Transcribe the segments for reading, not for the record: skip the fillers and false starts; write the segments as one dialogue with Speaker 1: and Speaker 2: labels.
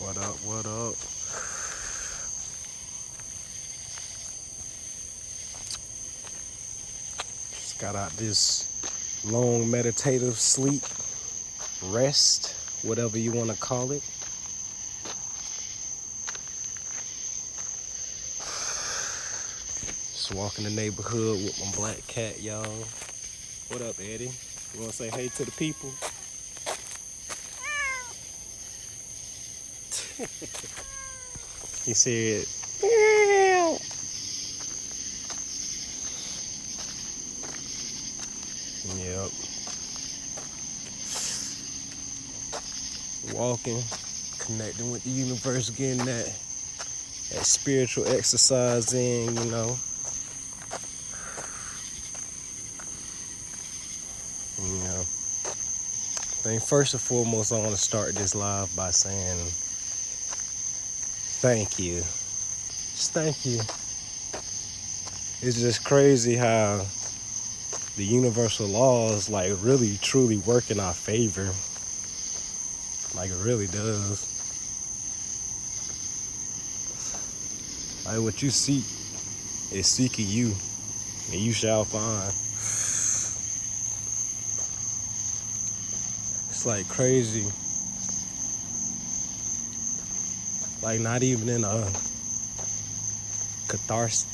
Speaker 1: What up, what up? Just got out this long meditative sleep, rest, whatever you want to call it. Just walking the neighborhood with my black cat, y'all. What up, Eddie? You want to say hey to the people? He said, meow. Yep. Walking, connecting with the universe, getting that spiritual exercise in, you know. I think first and foremost, I want to start this live by saying thank you. Just thank you. It's just crazy how the universal laws like really truly work in our favor. Like it really does. Like what you seek is seeking you, and you shall find. It's like crazy. Like not even in a catharsis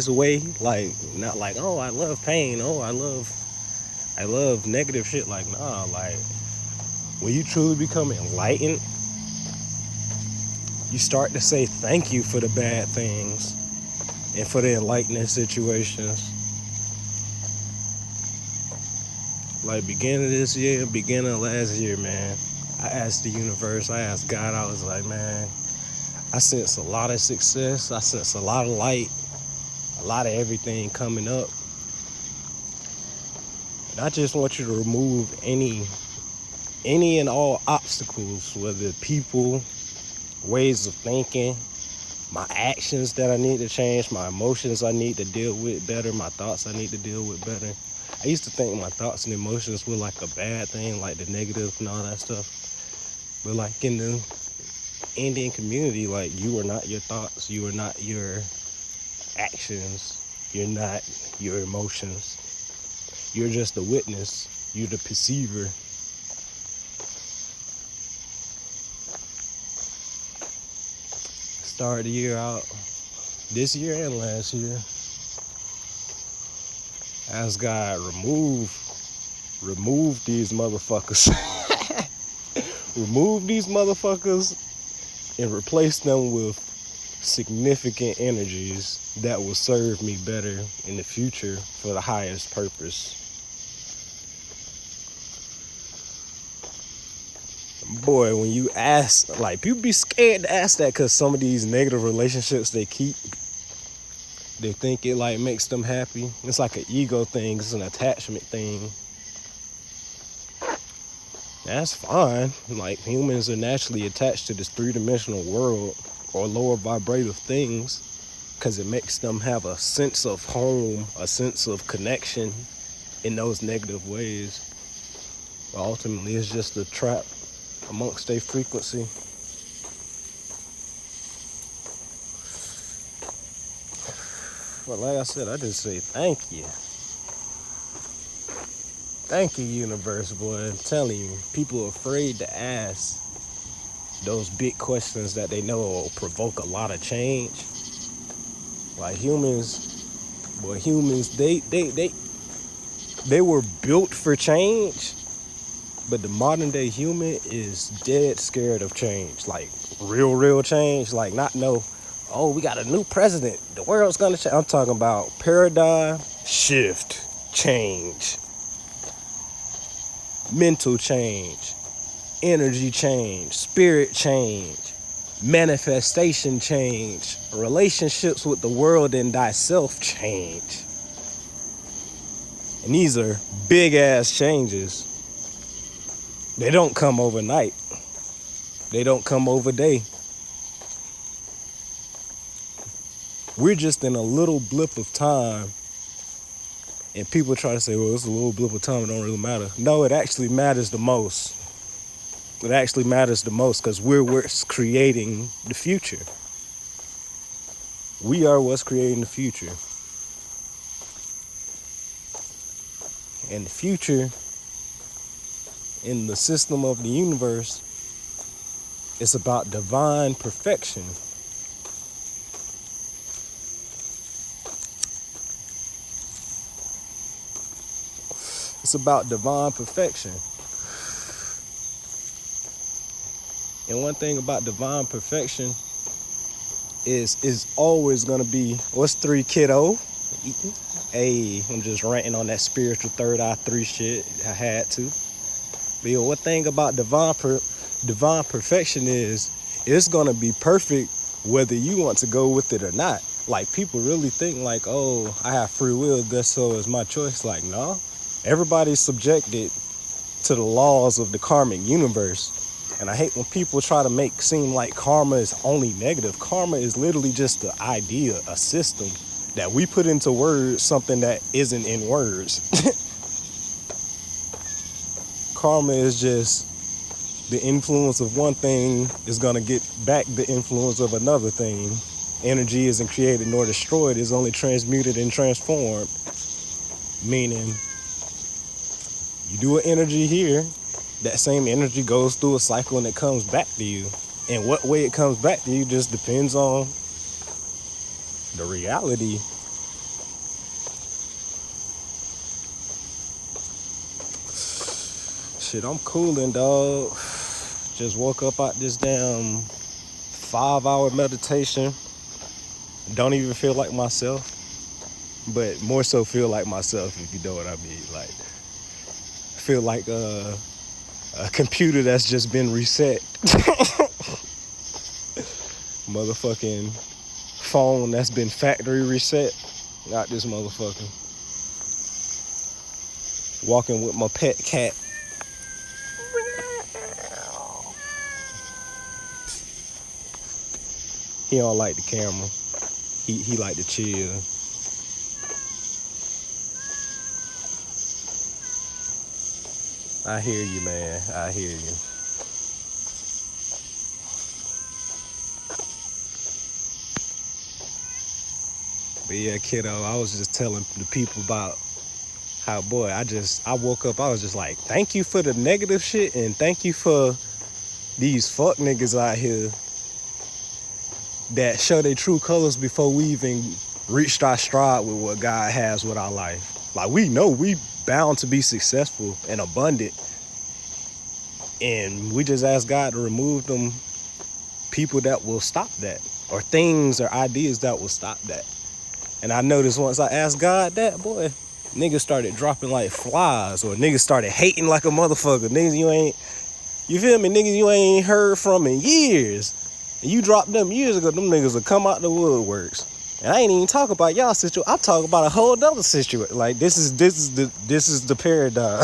Speaker 1: way. Like not like, oh, I love pain. Oh, I love negative shit. Like nah. Like when you truly become enlightened, you start to say thank you for the bad things and for the enlightening situations. Like beginning of this year, beginning of last year, man, I asked the universe, I asked God, I was like, man, I sense a lot of success, I sense a lot of light, a lot of everything coming up. And I just want you to remove any and all obstacles, whether people, ways of thinking, my actions that I need to change, my emotions I need to deal with better, my thoughts I need to deal with better. I used to think my thoughts and emotions were like a bad thing, like the negative and all that stuff. But like in the Indian community, like you are not your thoughts, you are not your actions, you're not your emotions. You're just the witness, you're the perceiver. Started the year out, this year and last year, ask God, remove these motherfuckers. Remove these motherfuckers and replace them with significant energies that will serve me better in the future for the highest purpose. Boy, when you ask, like, people be scared to ask that because some of these negative relationships they keep, they think it like makes them happy. It's like an ego thing. It's an attachment thing. That's fine. Like humans are naturally attached to this three-dimensional world or lower vibrative things because it makes them have a sense of home, a sense of connection in those negative ways. But ultimately, it's just a trap amongst their frequency. But like I said, I just say thank you. Thank you, universe, boy. I'm telling you, people are afraid to ask those big questions that they know will provoke a lot of change. Like humans, they were built for change, but the modern day human is dead scared of change. Like real change. Like not no, oh, we got a new president, the world's gonna change. I'm talking about paradigm shift, change. Mental change, energy change, spirit change, manifestation change, relationships with the world and thyself change. And these are big ass changes. They don't come overnight. They don't come over day. We're just in a little blip of time And people try to say, well, it's a little blip of time, it don't really matter. No, it actually matters the most. It actually matters the most because we're what's creating the future. We are what's creating the future. And the future in the system of the universe is about divine perfection. It's about divine perfection. And one thing about divine perfection is always gonna be, what's 3, kiddo? Hey, I'm just ranting on that spiritual third eye 3 shit. I had to. But yo, one thing about divine perfection is it's gonna be perfect whether you want to go with it or not. Like, people really think like, oh, I have free will, that's so it's my choice. Like, no. Everybody's subjected to the laws of the karmic universe. And I hate when people try to make seem like karma is only negative. Karma is literally just the idea, a system that we put into words, something that isn't in words. Karma is just the influence of one thing is going to get back the influence of another thing. Energy isn't created nor destroyed, it's only transmuted and transformed. Meaning, you do an energy here, that same energy goes through a cycle and it comes back to you. And what way it comes back to you just depends on the reality. Shit, I'm cooling, dog. Just woke up out this damn 5-hour meditation. Don't even feel like myself, but more so feel like myself, if you know what I mean. Like, feel like a computer that's just been reset. Motherfucking phone that's been factory reset. Not this motherfucker. Walking with my pet cat. He don't like the camera. He like to chill. I hear you, man. I hear you. But yeah, kiddo, I was just telling the people about how, boy, I woke up, I was just like, thank you for the negative shit and thank you for these fuck niggas out here that show their true colors before we even reached our stride with what God has with our life. Like, we know we bound to be successful and abundant, and we just ask God to remove them people that will stop that, or things or ideas that will stop that. And I noticed once I asked God that, boy, niggas started dropping like flies, or niggas started hating like a motherfucker. Niggas you feel me? Niggas you ain't heard from in years. And you dropped them years ago, them niggas will come out the woodworks. And I ain't even talk about y'all situation. I'm talking about a whole other situation. Like, this is the paradigm.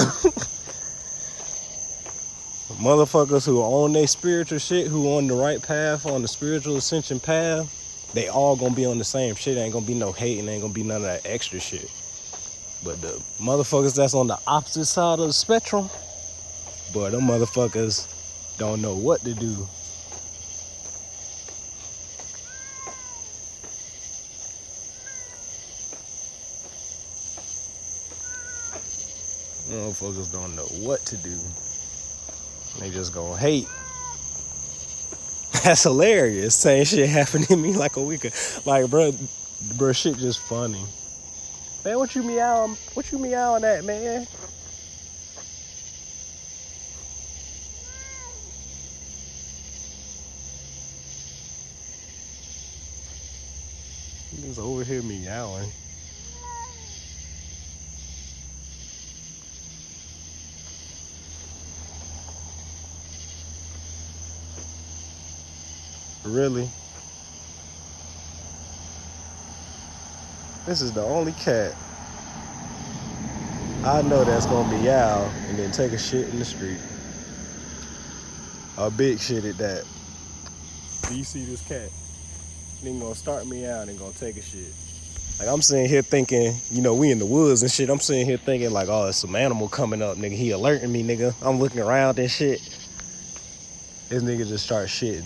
Speaker 1: Motherfuckers who are on their spiritual shit, who on the right path, on the spiritual ascension path, they all gonna be on the same shit. Ain't gonna be no hating, ain't gonna be none of that extra shit. But the motherfuckers that's on the opposite side of the spectrum, boy, them motherfuckers don't know what to do. Motherfuckers don't know what to do. They just gonna hate. That's hilarious. Same shit happened to me like a week ago. Like, bro, shit just funny. Man, what you meowing at, man? He's over here meowing. Really? This is the only cat I know that's gonna meow and then take a shit in the street. A big shit at that. Do you see this cat? Then gonna start meowing and gonna take a shit. Like, I'm sitting here thinking, you know, we in the woods and shit. I'm sitting here thinking, like, oh, it's some animal coming up, nigga. He alerting me, nigga. I'm looking around and shit. This nigga just starts shitting.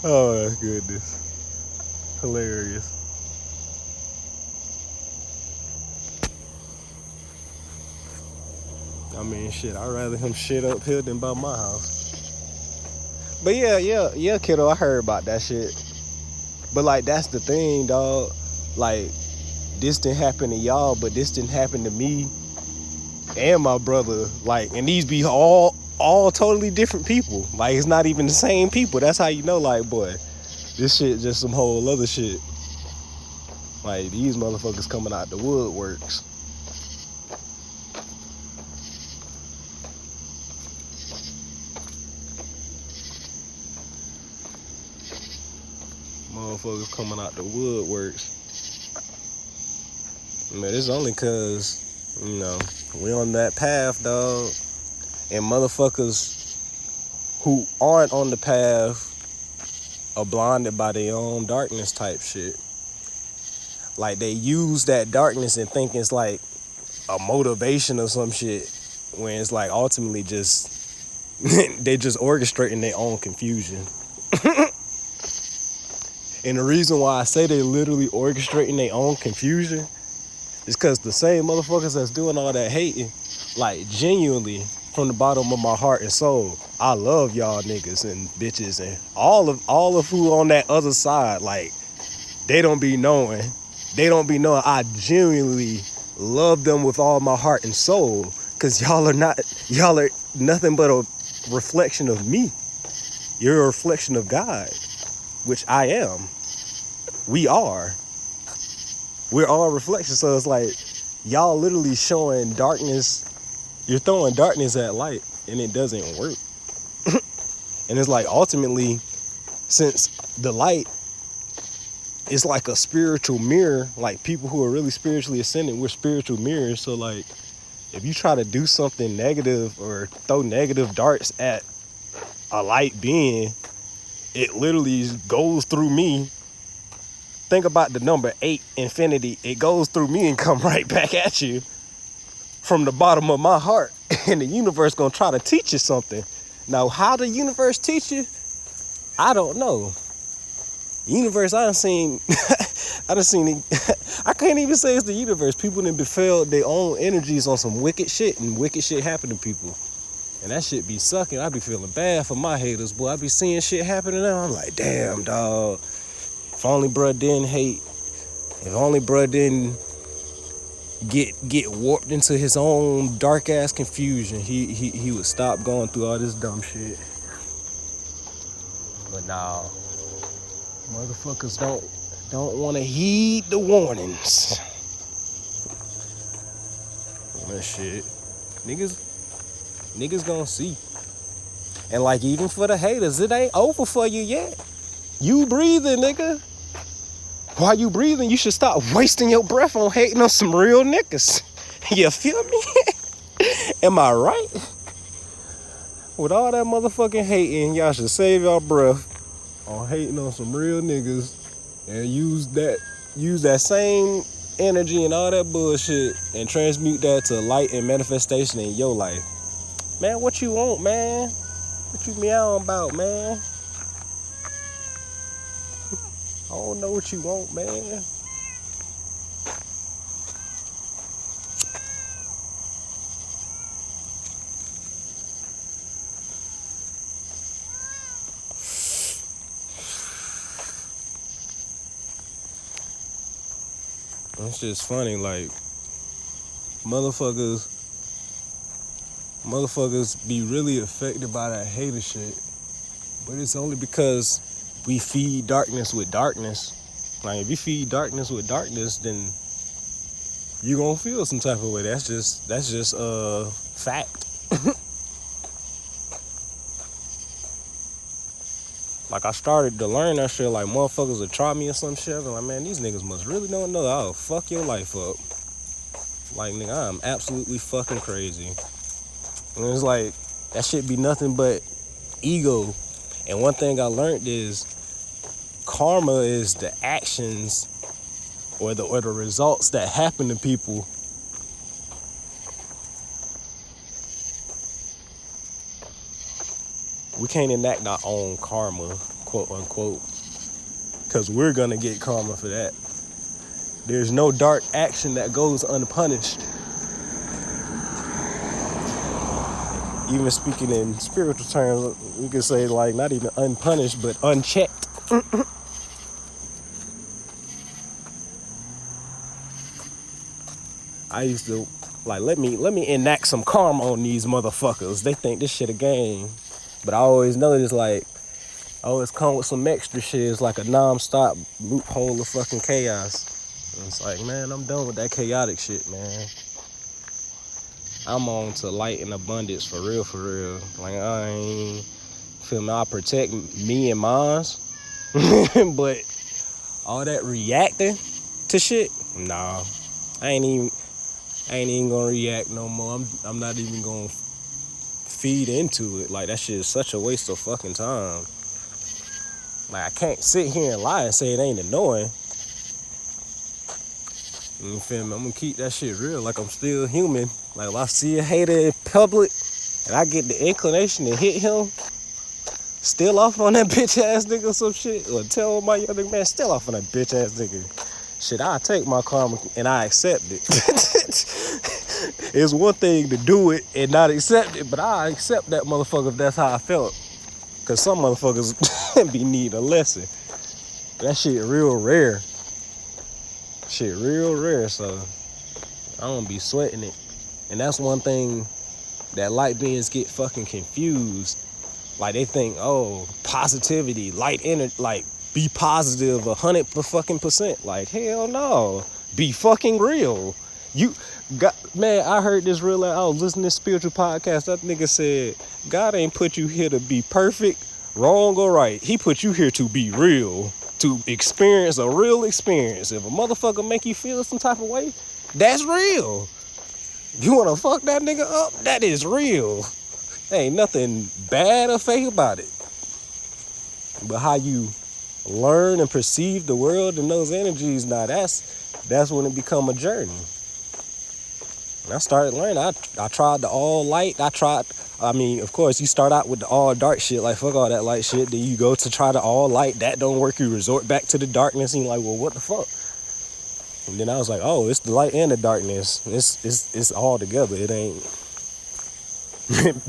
Speaker 1: Oh, my goodness. Hilarious. I mean, shit, I'd rather him shit up here than by my house. But yeah, kiddo, I heard about that shit. But, like, that's the thing, dog. Like, this didn't happen to y'all, but this didn't happen to me and my brother. Like, and these be all totally different people. Like, it's not even the same people. That's how you know, like, boy, this shit just some whole other shit. Like, these motherfuckers coming out the woodworks. Motherfuckers coming out the woodworks. Man, it's only cause, you know, we on that path, dog. And motherfuckers who aren't on the path are blinded by their own darkness type shit. Like, they use that darkness and think it's like a motivation or some shit, when it's like ultimately just they just orchestrating their own confusion. And the reason why I say they literally orchestrating their own confusion is because the same motherfuckers that's doing all that hating, like, genuinely, from the bottom of my heart and soul, I love y'all niggas and bitches and all of who on that other side. Like, they don't be knowing I genuinely love them with all my heart and soul, because y'all are nothing but a reflection of me. You're a reflection of God, which I am. We're all reflections. So it's like, y'all literally showing darkness. You're throwing darkness at light, and it doesn't work. And it's like, ultimately, since the light is like a spiritual mirror, like, people who are really spiritually ascended, we're spiritual mirrors. So, like, if you try to do something negative or throw negative darts at a light being, it literally goes through me. Think about the number 8, infinity. It goes through me and come right back at you from the bottom of my heart. And the universe gonna try to teach you something. Now, how the universe teach you, I don't know. The universe, I done seen it. I can't even say it's the universe. People done felt their own energies on some wicked shit, and wicked shit happen to people. And that shit be sucking. I be feeling bad for my haters, boy. I be seeing shit happen to them. I'm like, damn, dog. If only bruh didn't hate. If only bruh didn't get warped into his own dark ass confusion, he would stop going through all this dumb shit. But nah, motherfuckers don't want to heed the warnings. That shit, niggas gonna see. And, like, even for the haters, it ain't over for you yet. You breathing, nigga. While you breathing, you should stop wasting your breath on hating on some real niggas. You feel me? Am I right? With all that motherfucking hating, y'all should save y'all breath on hating on some real niggas and use that same energy and all that bullshit and transmute that to light and manifestation in your life. Man, what you want, man? What you meowing about, man? I don't know what you want, man. It's just funny, like, motherfuckers be really affected by that hater shit. But it's only because we feed darkness with darkness. Like, if you feed darkness with darkness, then you gonna feel some type of way. That's just fact. Like, I started to learn that shit. Like, motherfuckers would try me or some shit. I'm like, man, these niggas must really don't know that I'll fuck your life up. Like, nigga, I'm absolutely fucking crazy. And it's like, that shit be nothing but ego. And one thing I learned is karma is the actions or the results that happen to people. We can't enact our own karma, quote unquote, because we're gonna get karma for that. There's no dark action that goes unpunished. Even speaking in spiritual terms, we could say like not even unpunished, but unchecked. I used to like let me enact some karma on these motherfuckers. They think this shit a game, but I always notice like I always come with some extra shit. It's like a non-stop loophole of fucking chaos. And it's like, man, I'm done with that chaotic shit, man. I'm on to light and abundance for real, for real. Like I ain't feel me. I protect me and mines, but all that reacting to shit, nah. I ain't even gonna react no more. I'm not even gonna feed into it. Like that shit is such a waste of fucking time. Like I can't sit here and lie and say it ain't annoying. You feel me? I'm gonna keep that shit real. Like I'm still human. Like if I see a hater in public and I get the inclination to hit him, still off on that bitch ass nigga or some shit, or tell my other man still off on that bitch ass nigga. Shit, I take my karma and I accept it. It's one thing to do it and not accept it, but I accept that motherfucker if that's how I felt. Cause some motherfuckers be need a lesson. That shit real rare. Shit real rare, so I don't be sweating it. And that's one thing that light beings get fucking confused. Like they think, oh, positivity, light energy, like be positive 100%. Like hell no, be fucking real. You got, man, I heard this real loud. I was listening to this spiritual podcast. That nigga said, God ain't put you here to be perfect, wrong or right. He put you here to be real, to experience a real experience. If a motherfucker make you feel some type of way, that's real. You wanna fuck that nigga up? That is real. Ain't nothing bad or fake about it. But how you learn and perceive the world and those energies, now that's when it become a journey. And I started learning. I tried the all light. I mean, of course, you start out with the all dark shit, like fuck all that light shit. Then you go to try the all light. That don't work. You resort back to the darkness and you're like, well, what the fuck? And then I was like, oh, it's the light and the darkness. It's all together. It ain't.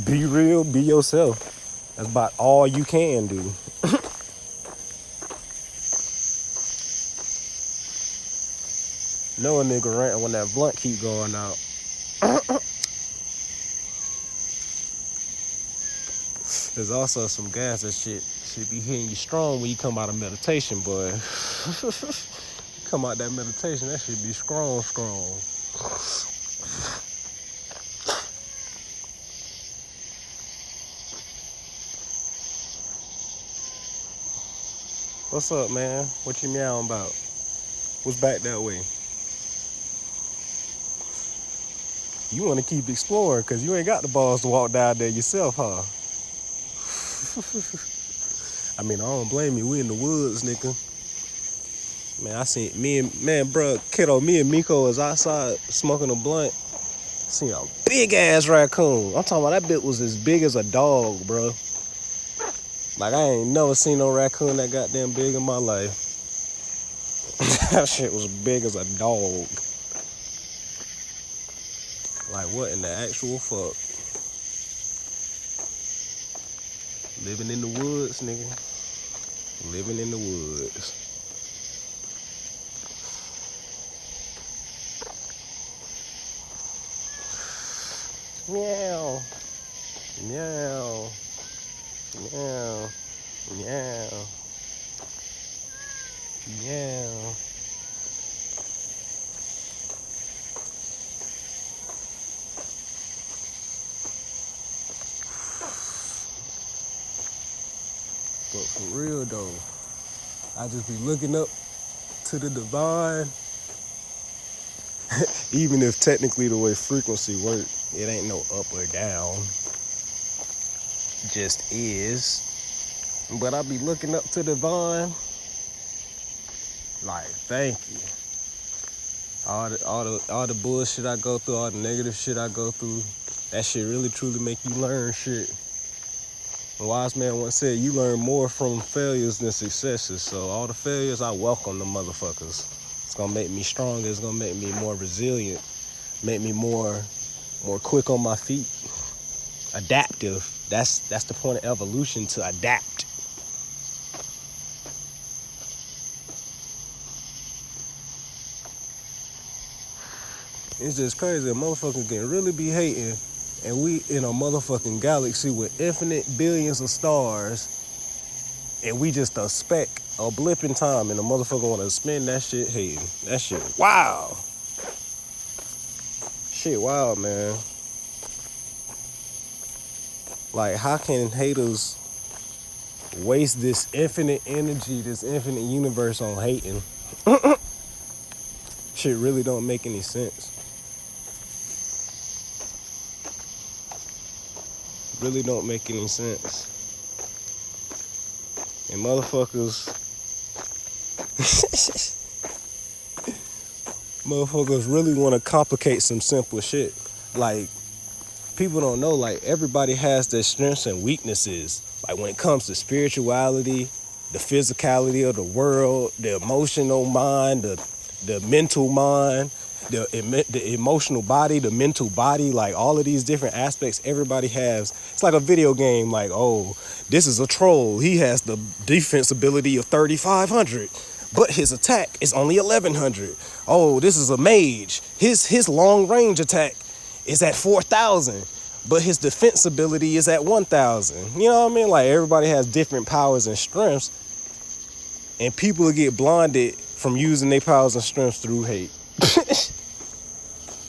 Speaker 1: Be real, be yourself. That's about all you can do. No nigga ranting when that blunt keep going out. There's also some gas that shit be hitting you strong when you come out of meditation, boy. Come out that meditation, that shit be strong. What's up, man? What you meowing about? What's back that way? You want to keep exploring because you ain't got the balls to walk down there yourself, huh? I mean, I don't blame you. We in the woods, nigga. Man, I seen me and Miko was outside smoking a blunt. Seen a big ass raccoon. I'm talking about that bit was as big as a dog, bro. Like I ain't never seen no raccoon that goddamn big in my life. That shit was big as a dog. Like what in the actual fuck? Living in the woods, nigga. Living in the woods. Meow. Meow. Meow. Meow. Meow. But for real though, I just be looking up to the divine. Even if technically the way frequency works, it ain't no up or down. Just is. But I be looking up to divine, like, thank you. All the bullshit I go through, all the negative shit I go through, that shit really truly make you learn shit. A wise man once said, you learn more from failures than successes. So all the failures, I welcome the motherfuckers. It's gonna make me stronger. It's gonna make me more resilient. Make me more quick on my feet. Adaptive. That's the point of evolution, to adapt. It's just crazy. A motherfucker can really be hating, and we in a motherfucking galaxy with infinite billions of stars, and we just a speck, a blip in time, and a motherfucker want to spend that shit hating. That shit wow. Shit wild, man. Like, how can haters waste this infinite energy, this infinite universe on hating? Shit really don't make any sense. Really don't make any sense. And motherfuckers really want to complicate some simple shit. Like, people don't know, like, everybody has their strengths and weaknesses. Like, when it comes to spirituality, the physicality of the world, the emotional mind, the mental mind, the emotional body, the mental body, like all of these different aspects everybody has. It's like a video game, like, oh, this is a troll. He has the defense ability of 3,500, but his attack is only 1,100. Oh, this is a mage. His long range attack is at 4,000, but his defense ability is at 1,000. You know what I mean? Like, everybody has different powers and strengths, and people get blinded from using their powers and strengths through hate.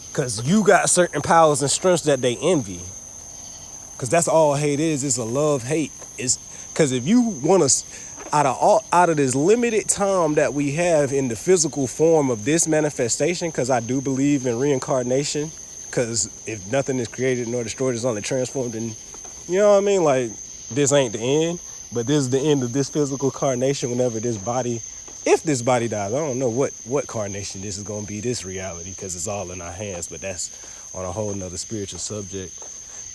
Speaker 1: Because you got certain powers and strengths that they envy. Because that's all hate is. It's a love-hate. It's because if you want to, out of this limited time that we have in the physical form of this manifestation, because I do believe in reincarnation, because if nothing is created nor destroyed, it's only transformed. And you know what I mean? Like, this ain't the end, but this is the end of this physical carnation. Whenever this body, if this body dies, I don't know what carnation this is going to be, this reality, because it's all in our hands, but that's on a whole nother spiritual subject.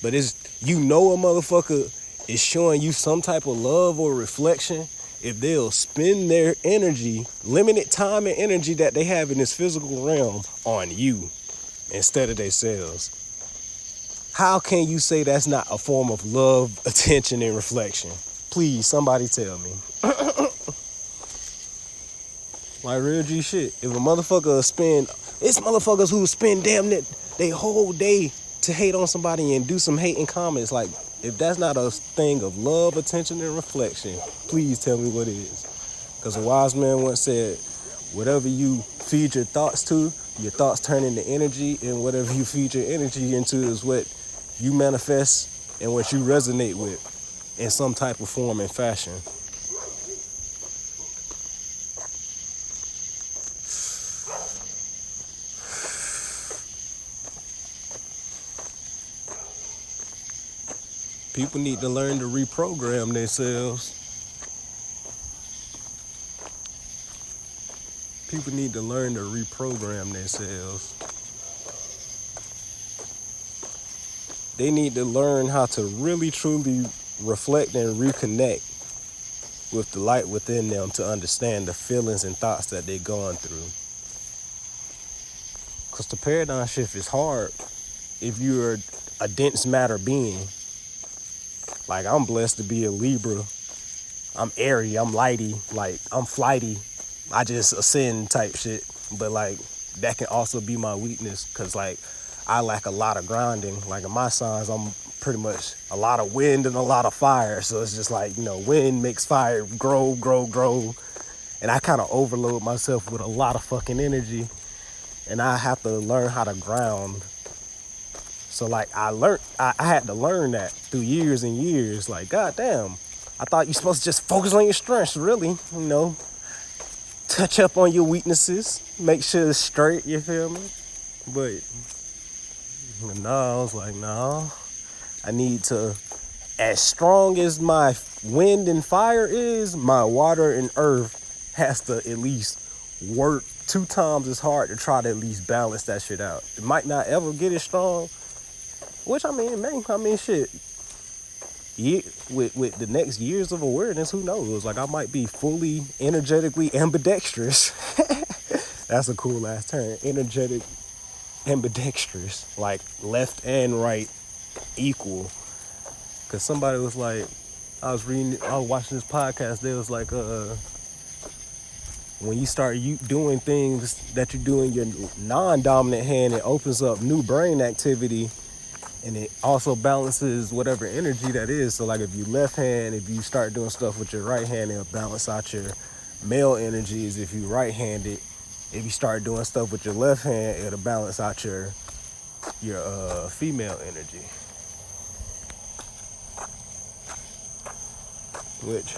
Speaker 1: But it's, you know, a motherfucker is showing you some type of love or reflection if they'll spend their energy, limited time and energy that they have in this physical realm, on you instead of themselves. How can you say that's not a form of love, attention, and reflection? Please, somebody tell me. Like, real G shit. If a motherfucker spend, it's motherfuckers who spend damn near they whole day to hate on somebody and do some hating comments. Like, if that's not a thing of love, attention, and reflection, please tell me what it is. Because a wise man once said, whatever you feed your thoughts to, your thoughts turn into energy, and whatever you feed your energy into is what you manifest and what you resonate with in some type of form and fashion. People need to learn to reprogram themselves. People need to learn to reprogram themselves. They need to learn how to really, truly reflect and reconnect with the light within them to understand the feelings and thoughts that they're going through. Because the paradigm shift is hard if you're a dense matter being. Like, I'm blessed to be a Libra. I'm airy, I'm lighty, like, I'm flighty. I just ascend type shit. But, like, that can also be my weakness, because, like, I lack a lot of grounding. Like, in my signs, I'm pretty much a lot of wind and a lot of fire. So it's just like, you know, wind makes fire grow. And I kind of overload myself with a lot of fucking energy. And I have to learn how to ground. So, like, I had to learn that through years and years. Like, goddamn, I thought you're supposed to just focus on your strengths, really. You know, touch up on your weaknesses, make sure it's straight, you feel me? But, no, I was like, no, I need to as strong as my wind and fire is, my water and earth has to at least work 2 times as hard to try to at least balance that shit out. It might not ever get as strong, which shit. With the next years of awareness, who knows? Like, I might be fully energetically ambidextrous. That's a cool ass term. Energetic ambidextrous, like left and right equal. Cause somebody was like, I was watching this podcast. They was like, when you start doing things that you do in your non-dominant hand, it opens up new brain activity, and it also balances whatever energy that is. So like, if you left hand, if you start doing stuff with your right hand, it'll balance out your male energies. If you right-handed, if you start doing stuff with your left hand, it'll balance out your female energy. Which,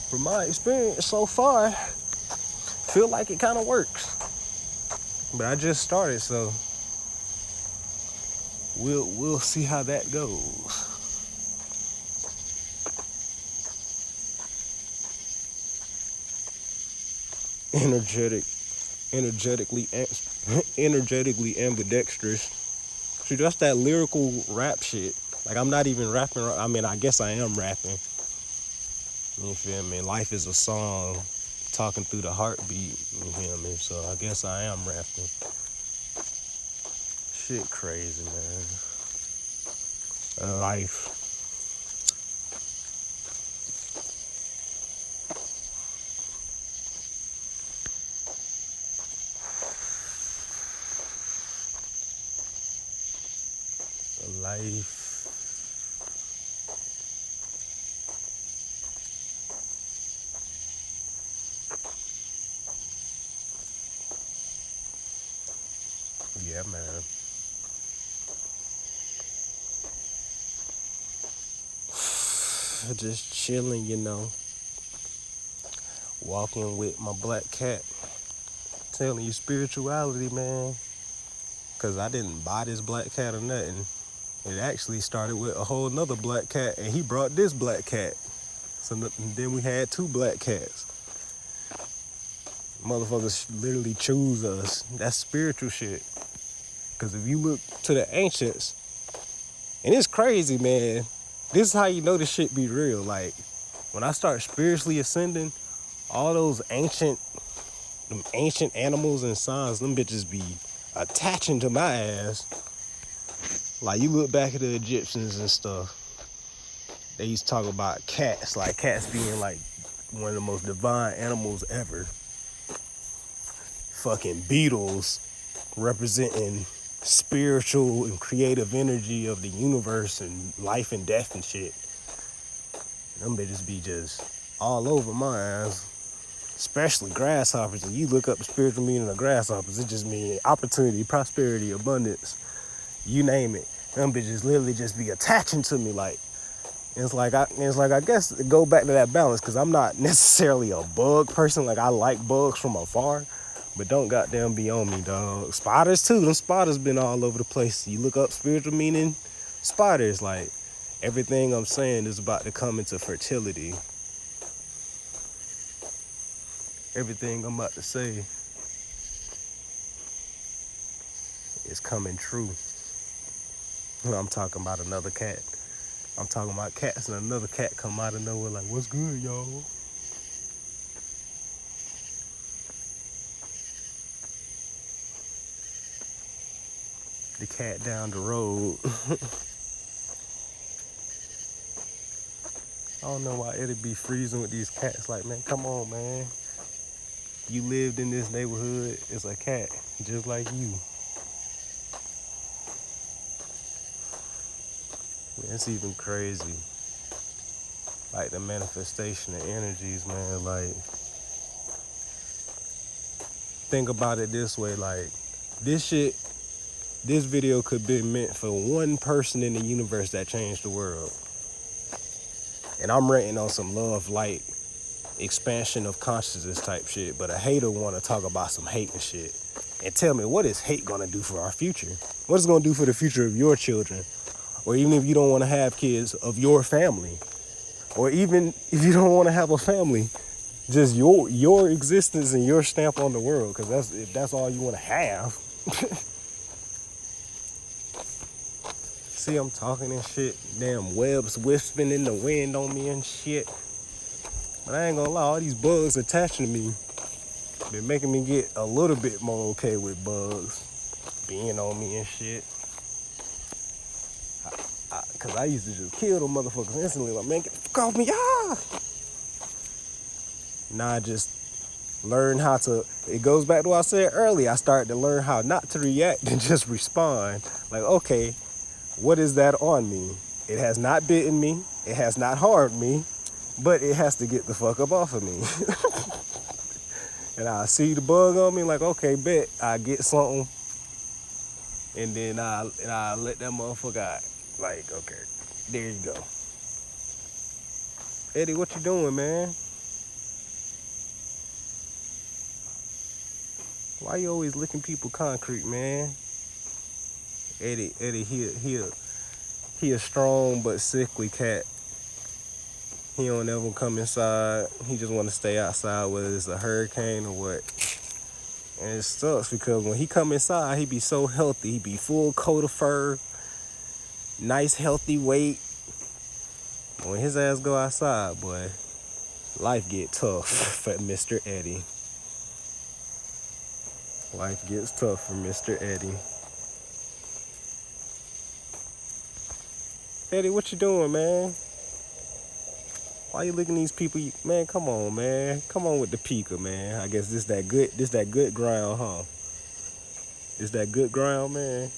Speaker 1: from my experience so far, feel like it kind of works. But I just started, so we'll see how that goes. Energetically ambidextrous. See, that's that lyrical rap shit. Like, I'm not even rapping. I mean, I guess I am rapping. You feel me? Life is a song talking through the heartbeat. You feel me? So I guess I am rapping. Shit crazy, man. Life. Life. Yeah, man. Just chilling, you know. Walking with my black cat. Telling you spirituality, man. Because I didn't buy this black cat or nothing. It actually started with a whole nother black cat, and he brought this black cat. So then we had 2 black cats. Motherfuckers literally choose us. That's spiritual shit. Because if you look to the ancients, and it's crazy, man. This is how you know this shit be real. Like, when I start spiritually ascending, all those ancient animals and signs, them bitches be attaching to my ass. Like, you look back at the Egyptians and stuff, they used to talk about cats, like cats being like one of the most divine animals ever. Fucking beetles representing spiritual and creative energy of the universe and life and death and shit. Them bitches be just all over my ass. Especially grasshoppers. If you look up the spiritual meaning of grasshoppers, it just means opportunity, prosperity, abundance, you name it. Them bitches literally just be attaching to me. Like, it's like I guess go back to that balance, because I'm not necessarily a bug person. Like, I like bugs from afar, but don't goddamn be on me, dog. Spiders too. Them spiders been all over the place. You look up spiritual meaning, spiders. Like, everything I'm saying is about to come into fertility. Everything I'm about to say is coming true. I'm talking about another cat. I'm talking about cats, and another cat come out of nowhere like, what's good, y'all? The cat down the road. I don't know why it'd be freezing with these cats. Like, man, come on, man. You lived in this neighborhood. It's a cat just like you. It's even crazy. Like, the manifestation of energies, man. Like, think about it this way. Like, this video could be meant for one person in the universe that changed the world. And I'm ranting on some love, light, expansion of consciousness type shit. But a hater want to talk about some hate and shit. And tell me, what is hate going to do for our future? What is it going to do for the future of your children? or even if you don't want to have kids, of your family, or even if you don't want to have a family, just your existence and your stamp on the world, because if that's all you want to have. See, I'm talking and shit. Damn webs whispering in the wind on me and shit. But I ain't gonna lie, all these bugs attaching to me been making me get a little bit more okay with bugs being on me and shit. Cause I used to just kill them motherfuckers instantly. Like, man, get the fuck off me, ah! Now I just learn how to, it goes back to what I said earlier. I started to learn how not to react and just respond. Like, okay, what is that on me? It has not bitten me. It has not harmed me, but it has to get the fuck up off of me. And I see the bug on me, like, okay, bet. I get something, and then I let that motherfucker out. Like, okay, there you go. Eddie, what you doing, man? Why you always licking people concrete, man? Eddie, he a strong but sickly cat. He don't ever come inside. He just want to stay outside, whether it's a hurricane or what. And it sucks because when he come inside, he be so healthy. He be full coat of fur, nice healthy weight. When his ass go outside, boy, life get tough for Mr. Eddie. Life gets tough for Mr. Eddie. Eddie, what you doing, man? Why you looking at these people? Man, come on, man. Come on with the pika, man. I guess this that good ground, huh? This that good ground, man.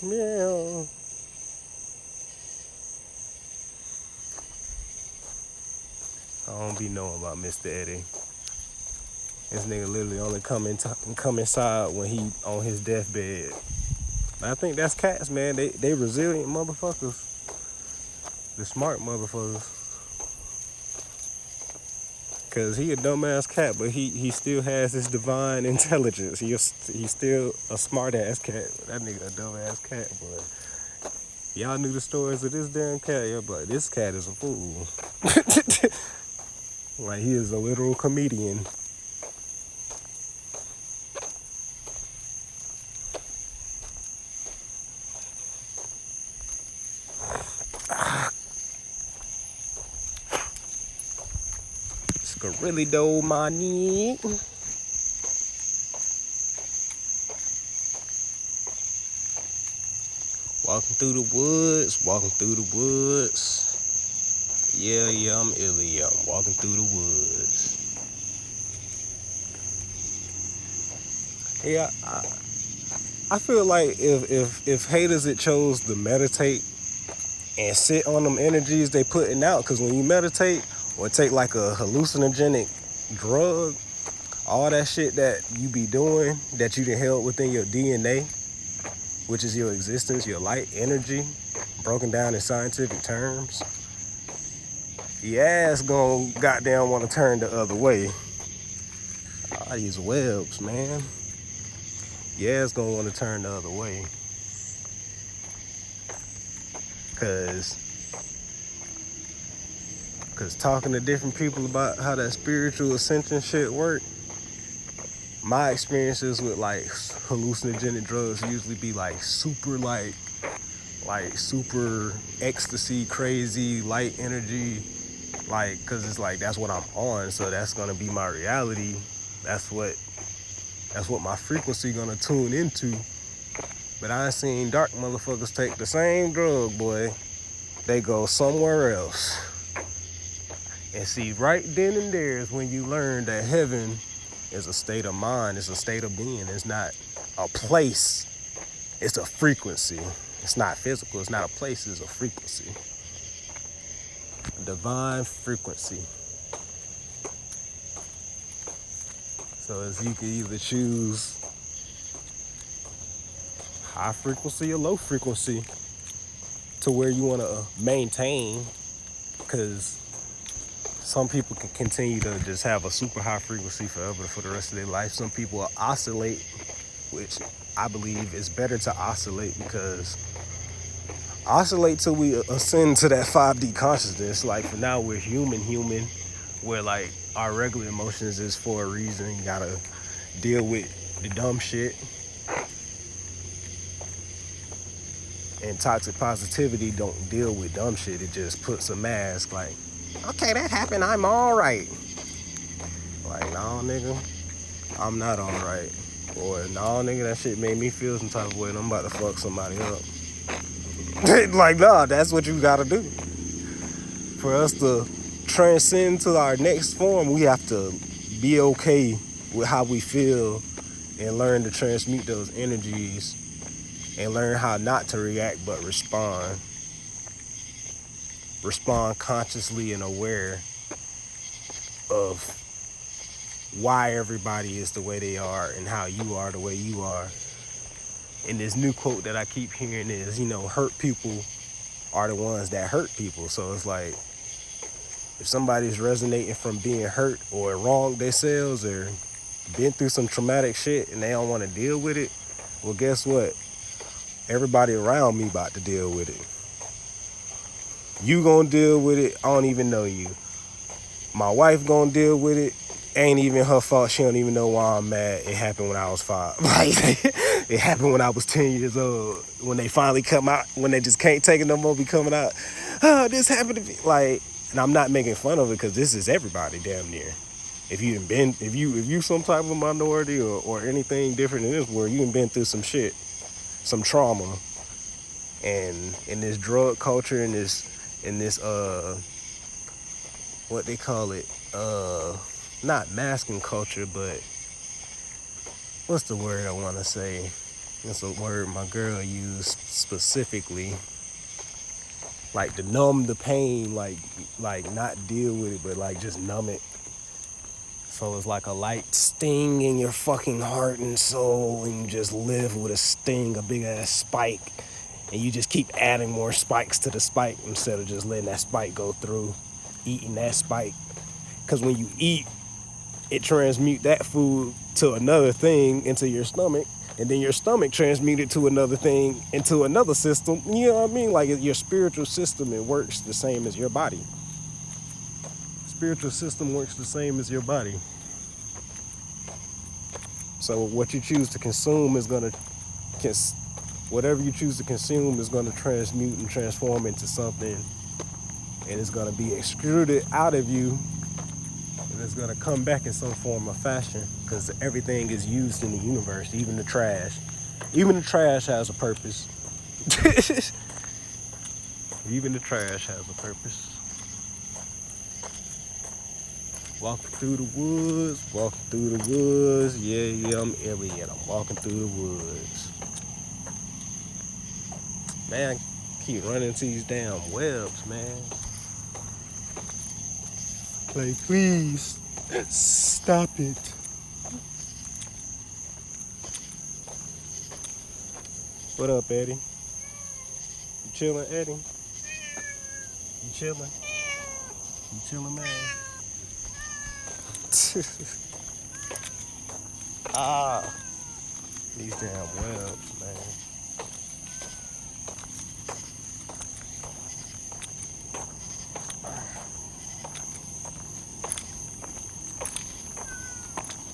Speaker 1: Meow. I don't be knowing about Mr. Eddie. This nigga literally only come inside when he on his deathbed. I think that's cats, man. They resilient motherfuckers. The smart motherfuckers. Cause he a dumbass cat, but he still has this divine intelligence. He's still a smart ass cat. That nigga a dumbass cat, but y'all knew the stories of this damn cat. Y'all be like, this cat is a fool. Like, he is a literal comedian. Really though, money. Walking through the woods. Yeah, I'm Illy. I'm walking through the woods. Yeah, I feel like if haters had chose to meditate and sit on them energies they putting out, because when you meditate or take like a hallucinogenic drug, all that shit that you be doing that you done held within your DNA, which is your existence, your light energy, broken down in scientific terms, your ass gon' goddamn want to turn the other way. All these webs, man. Your ass gonna want to turn the other way. Cause talking to different people about how that spiritual ascension shit work, my experiences with like hallucinogenic drugs usually be like super super ecstasy, crazy, light energy, like, cause it's like that's what I'm on, so that's gonna be my reality. That's what my frequency gonna tune into. But I seen dark motherfuckers take the same drug, boy. They go somewhere else. And see, right then and there is when you learn that heaven is a state of mind, it's a state of being. It's not a place, it's a frequency. It's not physical, it's not a place, it's a frequency. A divine frequency. So as you can either choose high frequency or low frequency to where you want to maintain, because some people can continue to just have a super high frequency forever for the rest of their life. Some people will oscillate, which I believe is better to oscillate, because oscillate till we ascend to that 5D consciousness. Like for now, we're human, where like our regular emotions is for a reason. You gotta deal with the dumb shit. And toxic positivity don't deal with dumb shit. It just puts a mask like, okay, that happened, I'm all right. Like, no, nigga, I'm not all right. Or, no, nigga, that shit made me feel some type of way and I'm about to fuck somebody up. Like, nah, that's what you gotta do. For us to transcend to our next form, we have to be okay with how we feel and learn to transmute those energies and learn how not to react but respond. Respond consciously and aware of why everybody is the way they are and how you are the way you are. And this new quote that I keep hearing is, hurt people are the ones that hurt people. So it's like, if somebody's resonating from being hurt or wronged themselves or been through some traumatic shit and they don't want to deal with it, well, guess what? Everybody around me about to deal with it. You gonna deal with it, I don't even know you. My wife gonna deal with it, ain't even her fault, she don't even know why I'm mad. It happened when I was 5. Like, it happened when I was 10 years old. When they finally come out, when they just can't take it no more, be coming out, oh, this happened to me. Like, and I'm not making fun of it because this is everybody damn near. If you some type of minority or anything different in this world, you done been through some shit, some trauma. And in this drug culture, in this what they call it, not masking culture, but what's the word I want to say? It's a word my girl used specifically, like to numb the pain, like not deal with it, but like just numb it. So it's like a light sting in your fucking heart and soul, and you just live with a sting, a big ass spike, and you just keep adding more spikes to the spike instead of just letting that spike go through, eating that spike. Because when you eat, it transmute that food to another thing into your stomach, and then your stomach transmute it to another thing into another system. You know what I mean? Like your spiritual system, it works the same as your body. Spiritual system works the same as your body. So what you choose to consume is gonna, whatever you choose to consume is gonna transmute and transform into something, and it's gonna be extruded out of you, and it's gonna come back in some form or fashion, because everything is used in the universe, even the trash. Even the trash has a purpose. Even the trash has a purpose. Walking through the woods, yeah, I'm alien. I'm walking through the woods. Man, I keep running into these damn webs, man. Like, please, stop it. What up, Eddie? You chilling, Eddie? You chilling? You chilling, man? These damn webs, man.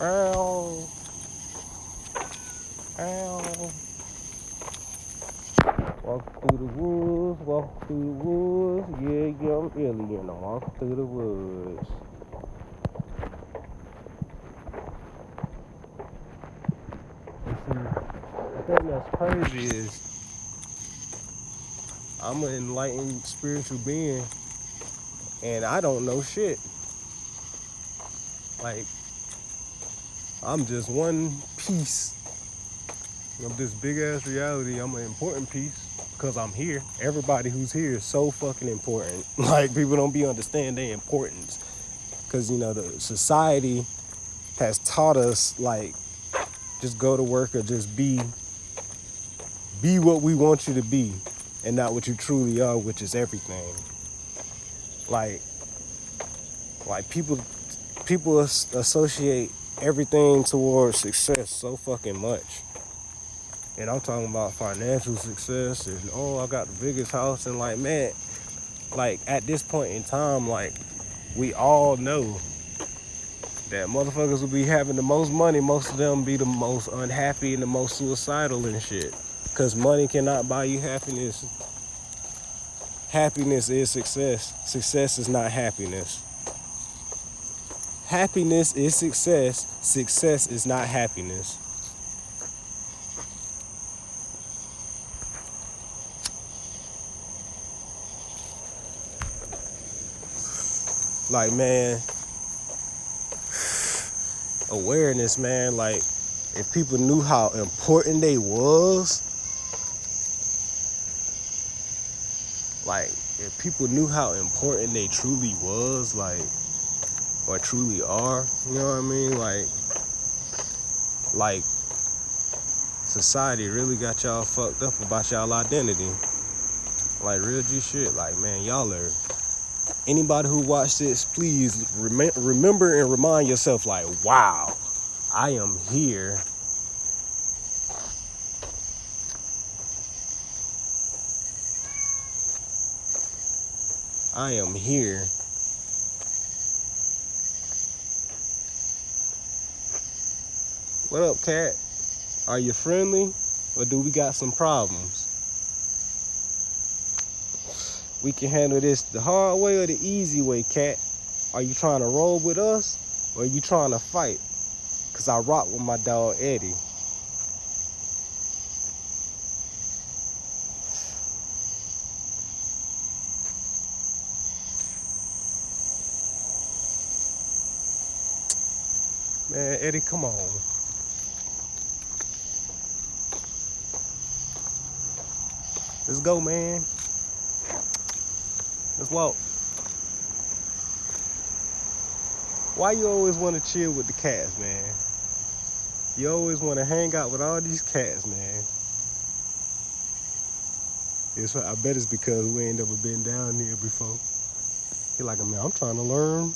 Speaker 1: Ow. Walk through the woods, yeah, I'm alien. I'm walking through the woods. The thing that's crazy is I'm an enlightened spiritual being and I don't know shit. Like, I'm just one piece of this big ass reality. I'm an important piece because I'm here. Everybody who's here is so fucking important. Like, people don't be understand their importance, because the society has taught us, like, just go to work or just be what we want you to be and not what you truly are, which is everything. Like people associate everything towards success so fucking much. And I'm talking about financial success and, oh, I got the biggest house. And like, man, like at this point in time, like we all know that motherfuckers will be having the most money. Most of them be the most unhappy and the most suicidal and shit. Cause money cannot buy you happiness. Happiness is success. Success is not happiness. Happiness is success. Success is not happiness. Like, man, awareness, man. Like, if people knew how important they was, like, if people knew how important they truly was, like, or truly are, you know what I mean? Like society really got y'all fucked up about y'all identity. Like, real G shit. Like, man, y'all are. Anybody who watched this, please remember and remind yourself, like, wow, I am here. I am here. What up, cat? Are you friendly, or do we got some problems? We can handle this the hard way or the easy way, cat. Are you trying to roll with us, or are you trying to fight? Cause I rock with my dog Eddie. Man, Eddie, come on. Let's go, man. Let's walk. Why you always want to chill with the cats, man? You always want to hang out with all these cats, man. I bet it's because we ain't never been down here before. He like, man, I'm trying to learn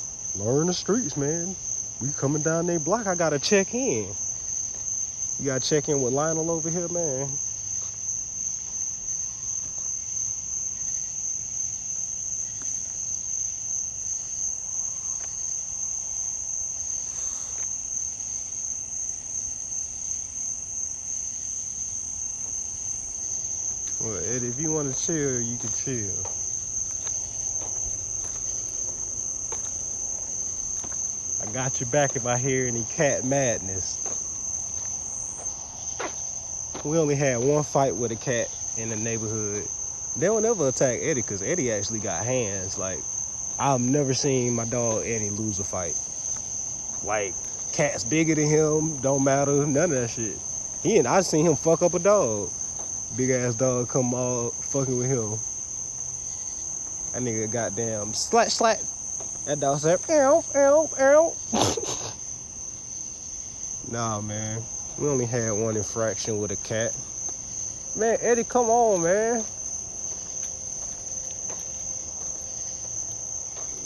Speaker 1: the streets, man. We coming down their block, I gotta check in. You gotta check in with Lionel over here, man. Well, Eddie, if you want to chill, you can chill. I got your back if I hear any cat madness. We only had one fight with a cat in the neighborhood. They don't ever attack Eddie because Eddie actually got hands. Like, I've never seen my dog Eddie lose a fight. Like, cats bigger than him, don't matter, none of that shit. I seen him fuck up a dog. Big ass dog come all fucking with him. That nigga goddamn slack. That dog said, ow, ow, ow. Nah, man. We only had one infraction with a cat. Man, Eddie, come on, man.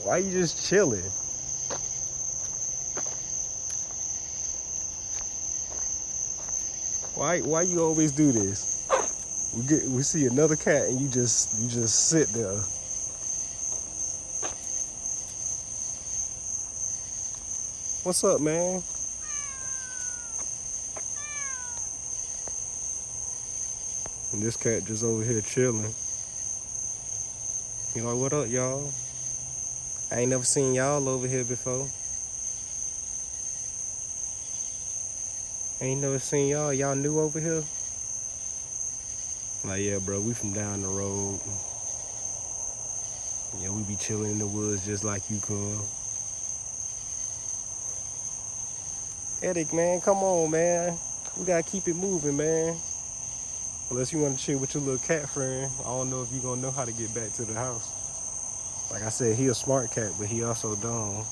Speaker 1: Why you just chilling? Why you always do this? We see another cat and you just sit there. What's up, man? And this cat just over here chilling. You know, what up, y'all? I ain't never seen y'all over here before. Ain't never seen y'all. Y'all new over here? Like, yeah, bro, we from down the road. Yeah, we be chilling in the woods just like you could. Eric, man, come on, man. We gotta keep it moving, man. Unless you want to chill with your little cat friend. I don't know if you gonna know how to get back to the house. Like I said, he a smart cat, but he also dumb.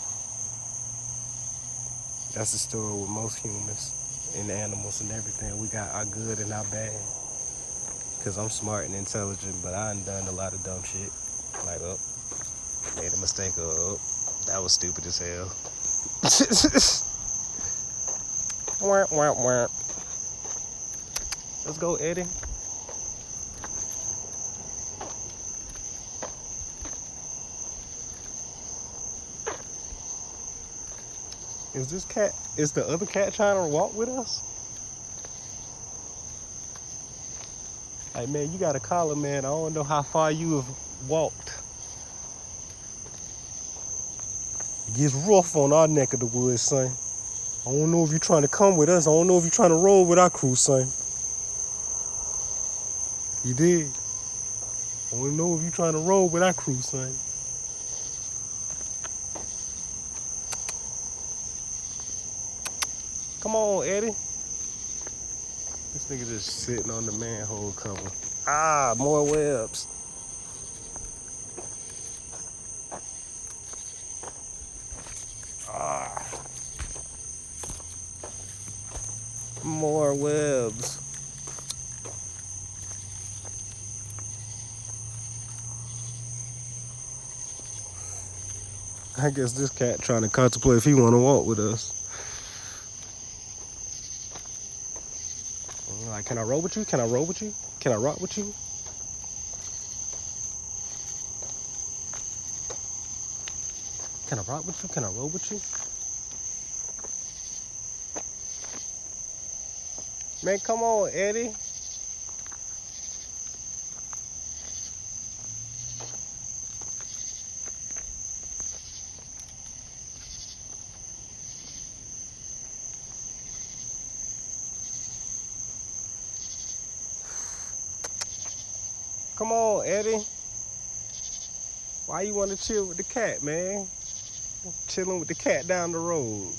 Speaker 1: That's the story with most humans and animals and everything. We got our good and our bad. Cause I'm smart and intelligent, but I done a lot of dumb shit. Like, made a mistake, that was stupid as hell. Wah, wah, wah. Let's go, Eddie. Is the other cat trying to walk with us? Hey man, you got a collar, man. I don't know how far you have walked. It gets rough on our neck of the woods, son. I don't know if you're trying to come with us. I don't know if you're trying to roll with our crew, son. You did. I don't know if you're trying to roll with our crew, son. Come on, Eddie. This nigga just sitting on the manhole cover. Ah, more webs. Ah. More webs. I guess this cat trying to contemplate if he want to walk with us. Like, can I roll with you? Can I roll with you? Can I rock with you? Can I rock with you? Can I roll with you? Man, come on, Eddie. Come on, Eddie. Why you want to chill with the cat, man? Chilling with the cat down the road.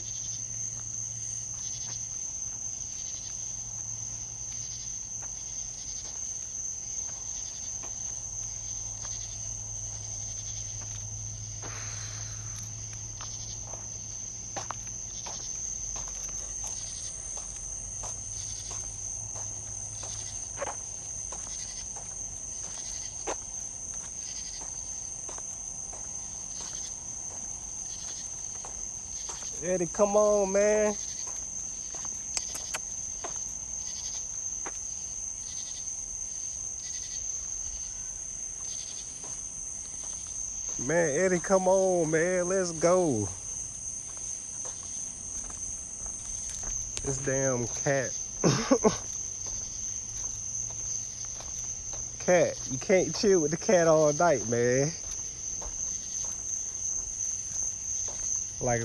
Speaker 1: Eddie, come on, man. Man, Eddie, come on, man. Let's go. This damn cat. Cat, you can't chill with the cat all night, man. Like,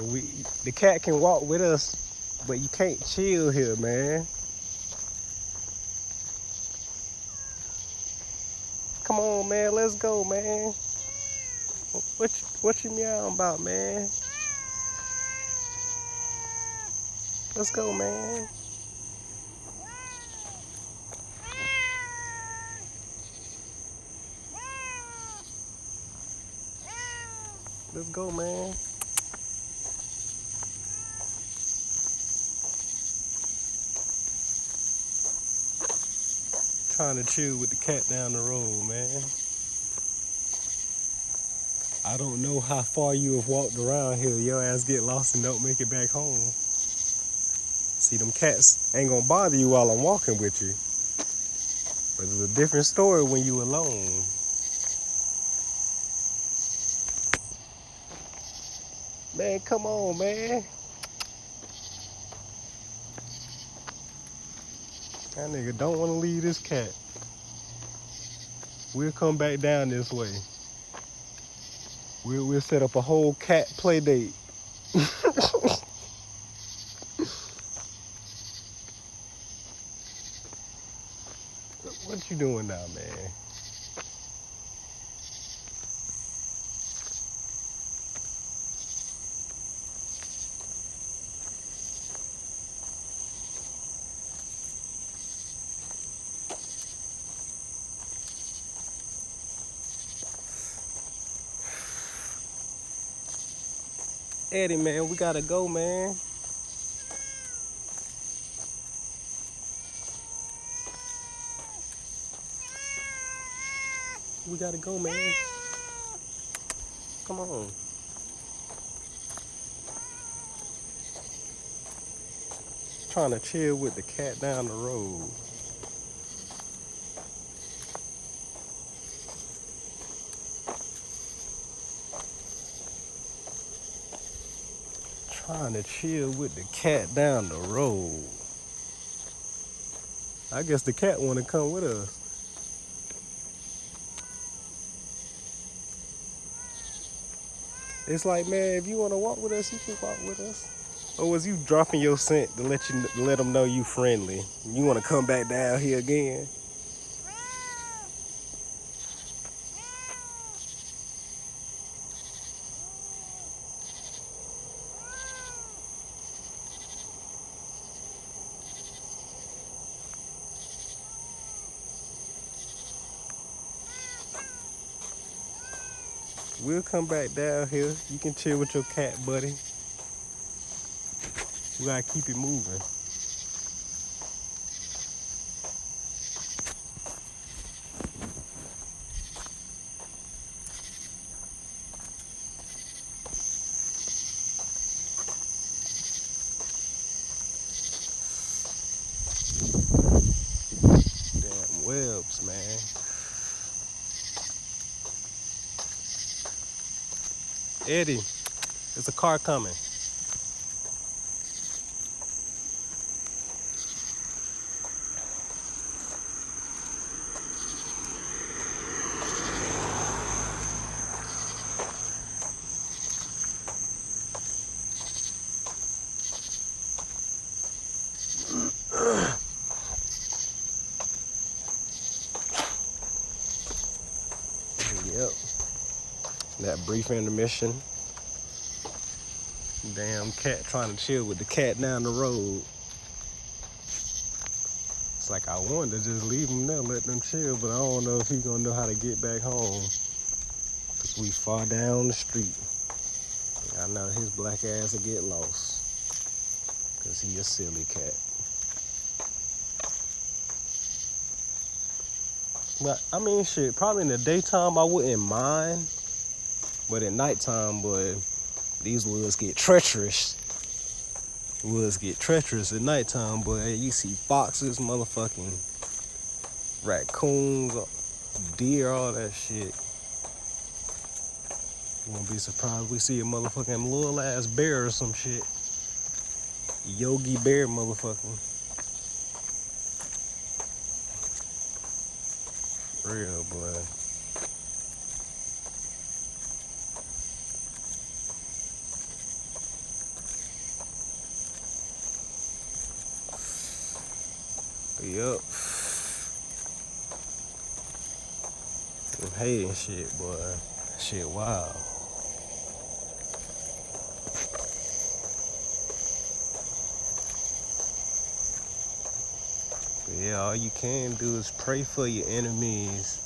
Speaker 1: the cat can walk with us, but you can't chill here, man. Come on, man, let's go, man. What you meowing about, man? Let's go, man. Let's go, man. Trying to chill with the cat down the road, man. I don't know how far you have walked around here. Your ass get lost and don't make it back home. See, them cats ain't gonna bother you while I'm walking with you. But it's a different story when you alone. Man, come on, man. That nigga don't want to leave this cat. We'll come back down this way. We'll set up a whole cat play date. What you doing now, man? Eddie, man, we gotta go, man. We gotta go, man. Come on. Trying to chill with the cat down the road. Trying to chill with the cat down the road. I guess the cat want to come with us. It's like, man, if you want to walk with us, you can walk with us. Or was you dropping your scent to let them know you friendly? You want to come back down here again? We'll come back down here. You can chill with your cat, buddy. We gotta keep it moving. Damn webs, man. Eddie, there's a car coming. Yep. That brief intermission. Damn cat trying to chill with the cat down the road. It's like I wanted to just leave him there, let them chill, but I don't know if he's gonna know how to get back home. Cause we far down the street. I know his black ass will get lost. Cause he a silly cat. But I mean shit, probably in the daytime I wouldn't mind. But at nighttime, boy, these woods get treacherous. Woods get treacherous at nighttime, boy. You see foxes, motherfucking raccoons, deer, all that shit. You won't be surprised if we see a motherfucking little ass bear or some shit. Yogi Bear, motherfucking. Real, boy. Yup. I'm hating shit, boy. Shit wild. But yeah, all you can do is pray for your enemies.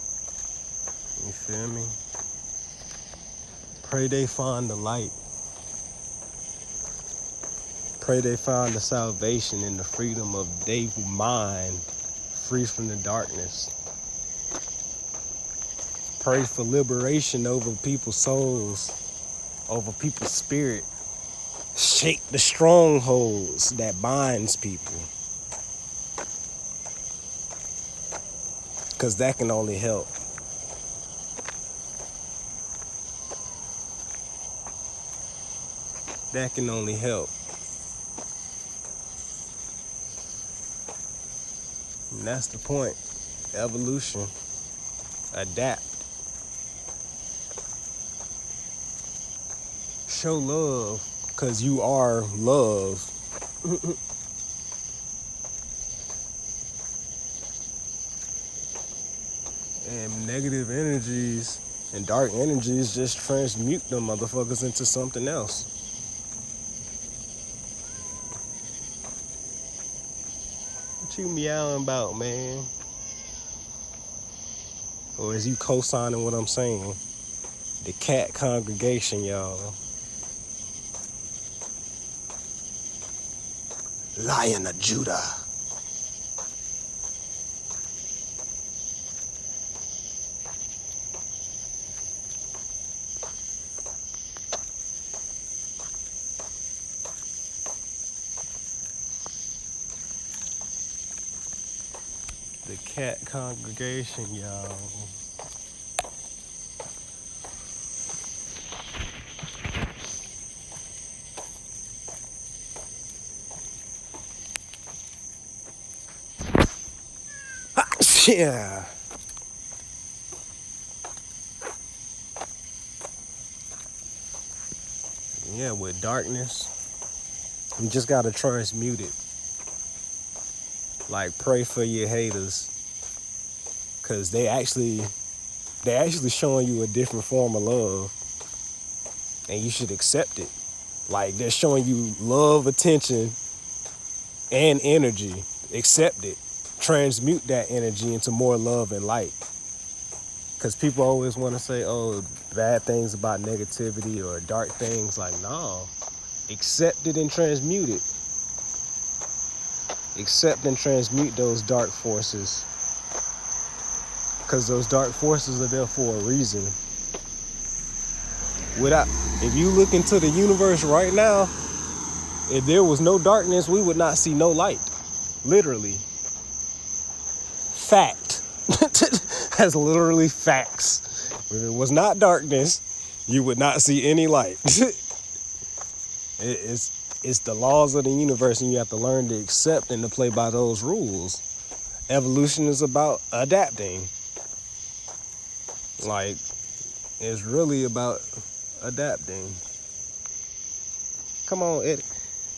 Speaker 1: You feel me? Pray they find the light. Pray they find the salvation and the freedom of their mind, free from the darkness. Pray for liberation over people's souls, over people's spirit. Shake the strongholds that binds people. Because that can only help. That can only help. And that's the point. Evolution. Adapt. Show love, because you are love. And negative energies and dark energies just transmute them motherfuckers into something else. What you meowing about, man? Or is you co-signing what I'm saying? The cat congregation, y'all. Lion of Judah. The cat congregation, y'all. Yeah. Yeah, with darkness, you just gotta transmute it. Like, pray for your haters, cause they actually showing you a different form of love, and you should accept it. Like, they're showing you love, attention, and energy. Accept it. Transmute that energy into more love and light. Because people always want to say, oh, bad things about negativity or dark things. Like, no. Accept it and transmute it. Accept and transmute those dark forces. Because those dark forces are there for a reason. If you look into the universe right now, if there was no darkness, we would not see no light. Literally. Fact. That's literally facts. If it was not darkness, you would not see any light. It's the laws of the universe, and you have to learn to accept and to play by those rules. Evolution is about adapting. Like, it's really about adapting. Come on, Eddie.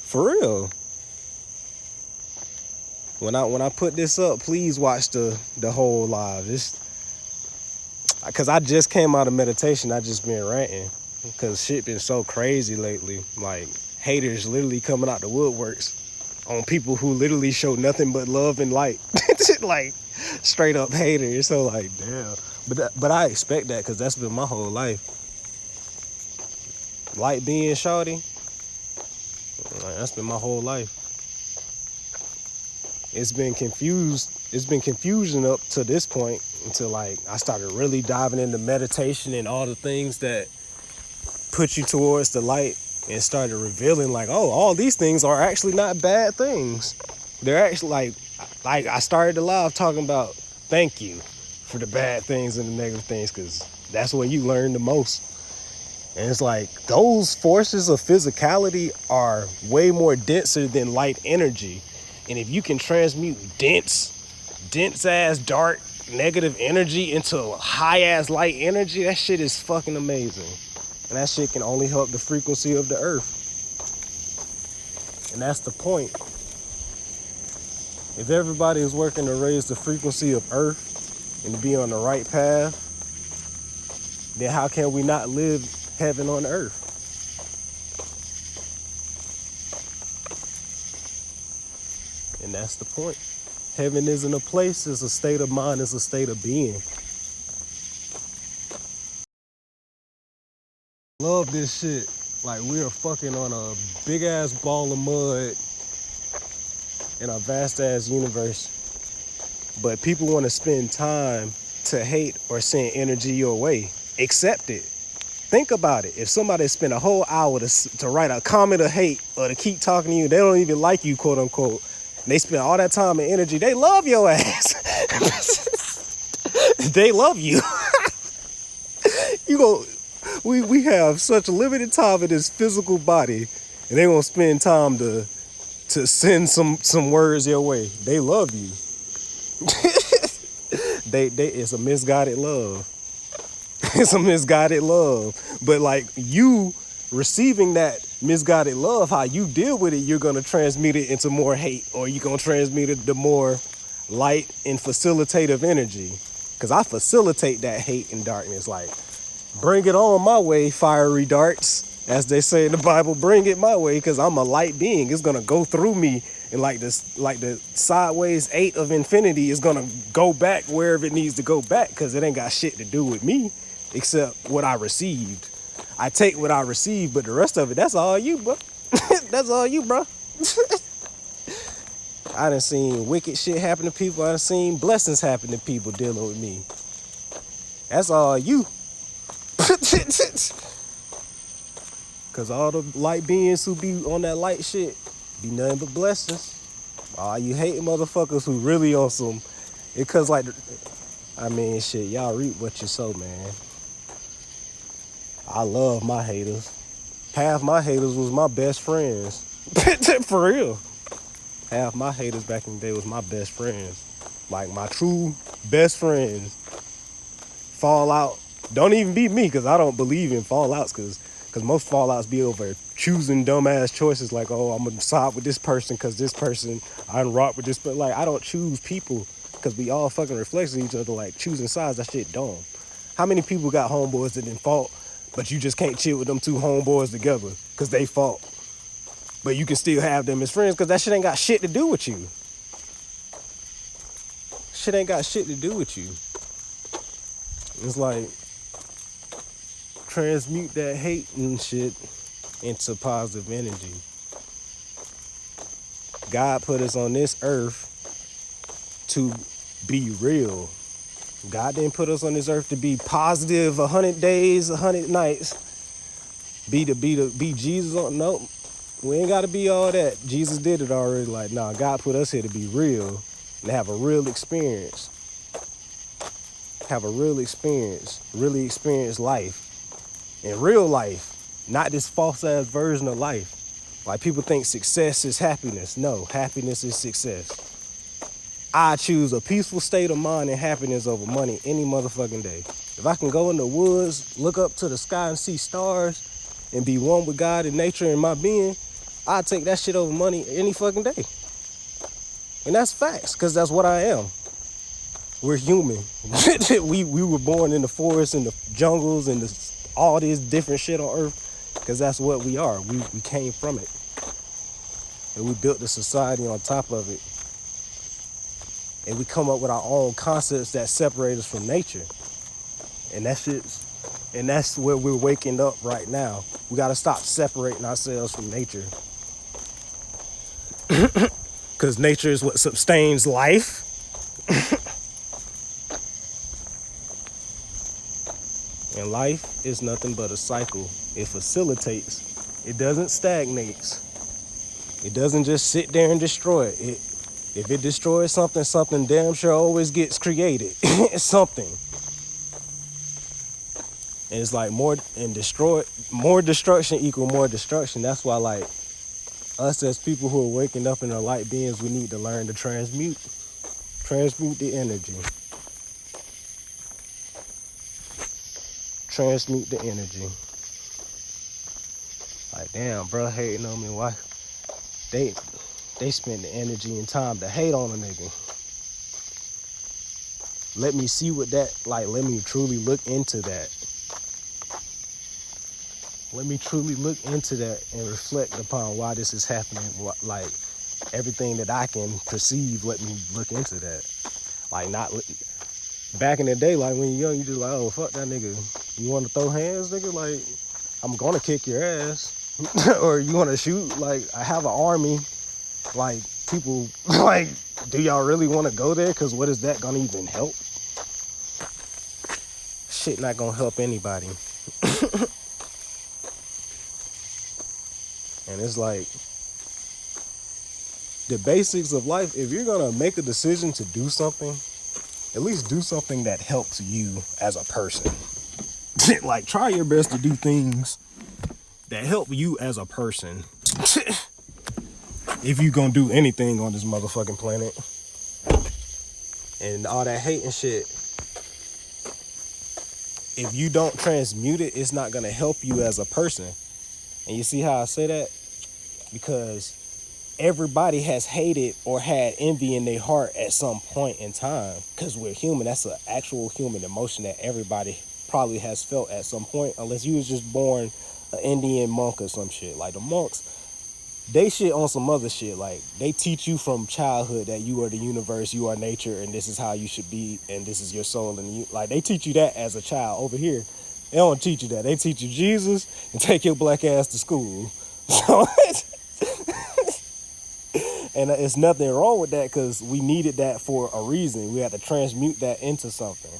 Speaker 1: For real. When I put this up, please watch the whole live. Because I just came out of meditation. I just been ranting. Because shit been so crazy lately. Like, haters literally coming out the woodworks on people who literally show nothing but love and light. Like, straight up haters. So, like, damn. But I expect that, because that's been my whole life. Light being shawty, like, that's been my whole life. It's been confusion up to this point, until, like, I started really diving into meditation and all the things that put you towards the light, and started revealing, like, oh, all these things are actually not bad things. They're actually, like I started the live talking about thank you for the bad things and the negative things, because that's where you learn the most. And it's like, those forces of physicality are way more denser than light energy. And if you can transmute dense ass dark negative energy into high ass light energy, that shit is fucking amazing. And that shit can only help the frequency of the earth. And that's the point. If everybody is working to raise the frequency of earth and to be on the right path, then how can we not live heaven on earth? And that's the point. Heaven isn't a place, it's a state of mind, it's a state of being. Love this shit. Like, we are fucking on a big ass ball of mud in a vast ass universe. But people want to spend time to hate or send energy your way. Accept it. Think about it. If somebody spent a whole hour to write a comment of hate or to keep talking to you, they don't even like you, quote unquote. They spend all that time and energy. They love your ass. They love you. We have such limited time in this physical body, and they gonna spend time to send some words your way. They love you. It's a misguided love. It's a misguided love. But, like, you receiving that misguided love, how you deal with it, you're gonna transmute it into more hate, or you're gonna transmute it to more light and facilitative energy. Because I facilitate that hate and darkness. Like, bring it on my way, fiery darts. As they say in the Bible, bring it my way, because I'm a light being. It's gonna go through me, and like the sideways 8 of infinity is gonna go back wherever it needs to go back, because it ain't got shit to do with me except what I received. I take what I received, but the rest of it, that's all you, bro. That's all you, bro. I done seen wicked shit happen to people. I done seen blessings happen to people dealing with me. That's all you. Because all the light beings who be on that light shit be nothing but blessings. All you hating motherfuckers who really on some, because, like, I mean, shit, y'all reap what you sow, man. I love my haters. Half my haters was my best friends. For real. Half my haters back in the day was my best friends. Like my true best friends fall out. Don't even be me, because I don't believe in fallouts, because most fallouts be over choosing dumbass choices like, oh, I'm gonna side with this person because this person, I rock with this, but like I don't choose people because we all fucking reflects each other. Like choosing sides, that shit dumb. How many people got homeboys that didn't fault, but you just can't chill with them two homeboys together because they fault, but you can still have them as friends because that shit ain't got shit to do with you. Shit ain't got shit to do with you. It's like, transmute that hate and shit into positive energy. God put us on this earth to be real. God didn't put us on this earth to be positive 100 days, 100 nights. Be Jesus on, nope. We ain't gotta be all that. Jesus did it already. Like, nah, God put us here to be real and have a real experience. Have a real experience. Really experience life. In real life, not this false ass version of life. Like people think success is happiness. No, happiness is success. I choose a peaceful state of mind and happiness over money any motherfucking day. If I can go in the woods, look up to the sky and see stars and be one with God and nature and my being, I take that shit over money any fucking day. And that's facts, because that's what I am. We're human. we were born in the forests and the jungles and all this different shit on earth, because that's what we are. We came from it. And we built the society on top of it. And we come up with our own concepts that separate us from nature. And that's where we're waking up right now. We got to stop separating ourselves from nature. Because nature is what sustains life. And life is nothing but a cycle. It facilitates. It doesn't stagnate. It doesn't just sit there and destroy it. If it destroys something, something damn sure always gets created. Something. And it's like more destruction equal more destruction. That's why, like, us as people who are waking up and are light beings, we need to learn to transmute. Transmute the energy. Transmute the energy. Like, damn, bro, hating on me. Why? They spend the energy and time to hate on a nigga. Let me see what that, like, let me truly look into that. Let me truly look into that and reflect upon why this is happening. Like, everything that I can perceive, let me look into that. Like, not back in the day, like when you're young, you just like, oh, fuck that nigga. You want to throw hands, nigga? Like, I'm gonna kick your ass. Or you want to shoot? Like, I have an army. Like, people, like, do y'all really want to go there? Because what is that gonna even help? Shit not gonna help anybody. And it's like, the basics of life, if you're gonna make a decision to do something, at least do something that helps you as a person. Like, try your best to do things that help you as a person. If you gonna do anything on this motherfucking planet. And all that hate and shit, if you don't transmute it, it's not gonna help you as a person. And you see how I say that? Because everybody has hated or had envy in their heart at some point in time. Because we're human. That's an actual human emotion that everybody probably has felt at some point. Unless you was just born an Indian monk or some shit. Like, the monks, they shit on some other shit. Like, they teach you from childhood that you are the universe, you are nature, and this is how you should be, and this is your soul. And you, like, they teach you that as a child. Over here, they don't teach you that. They teach you Jesus and take your black ass to school. So, and it's nothing wrong with that, because we needed that for a reason. We had to transmute that into something.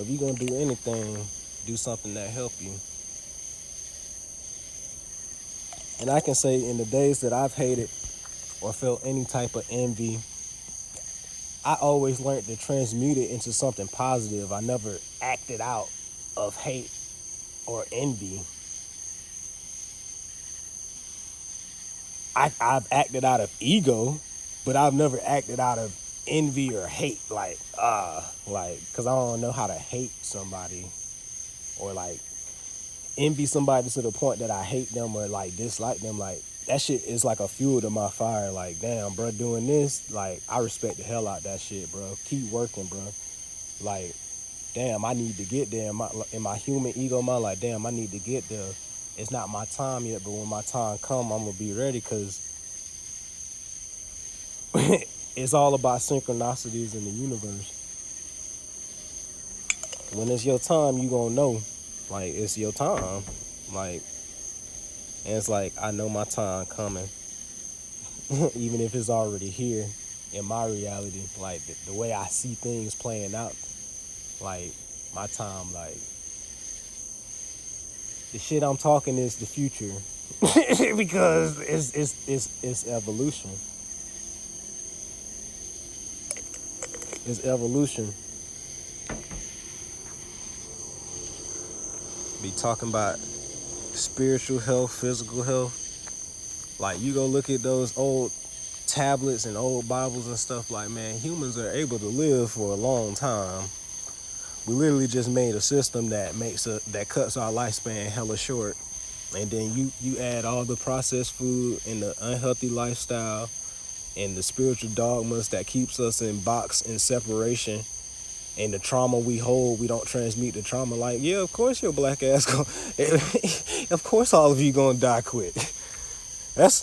Speaker 1: If you're gonna do anything, do something that help you. And I can say, in the days that I've hated or felt any type of envy, I always learned to transmute it into something positive. I never acted out of hate or envy. I've acted out of ego, but I've never acted out of envy or hate. Cause I don't know how to hate somebody or like envy somebody to the point that I hate them or like dislike them. Like that shit is like a fuel to my fire. Like, damn, bro, doing this, like I respect the hell out that shit, bro. Keep working, bro. Like, damn, I need to get there. In my human ego mind, like, damn, I need to get there. It's not my time yet, but when my time come, I'm gonna be ready, because it's all about synchronicities in the universe. When it's your time, you gonna know, like, it's your time. Like, and it's like, I know my time coming. Even if it's already here in my reality, like the way I see things playing out, like my time, like the shit I'm talking is the future. Because it's evolution. It's evolution. Be talking about spiritual health, physical health. Like, you go look at those old tablets and old Bibles and stuff, like, man, humans are able to live for a long time. We literally just made a system that that cuts our lifespan hella short. And then you add all the processed food and the unhealthy lifestyle and the spiritual dogmas that keeps us in box and separation, and the trauma we hold, we don't transmute the trauma. Like, yeah, of course your black ass of course all of you gonna die quick. That's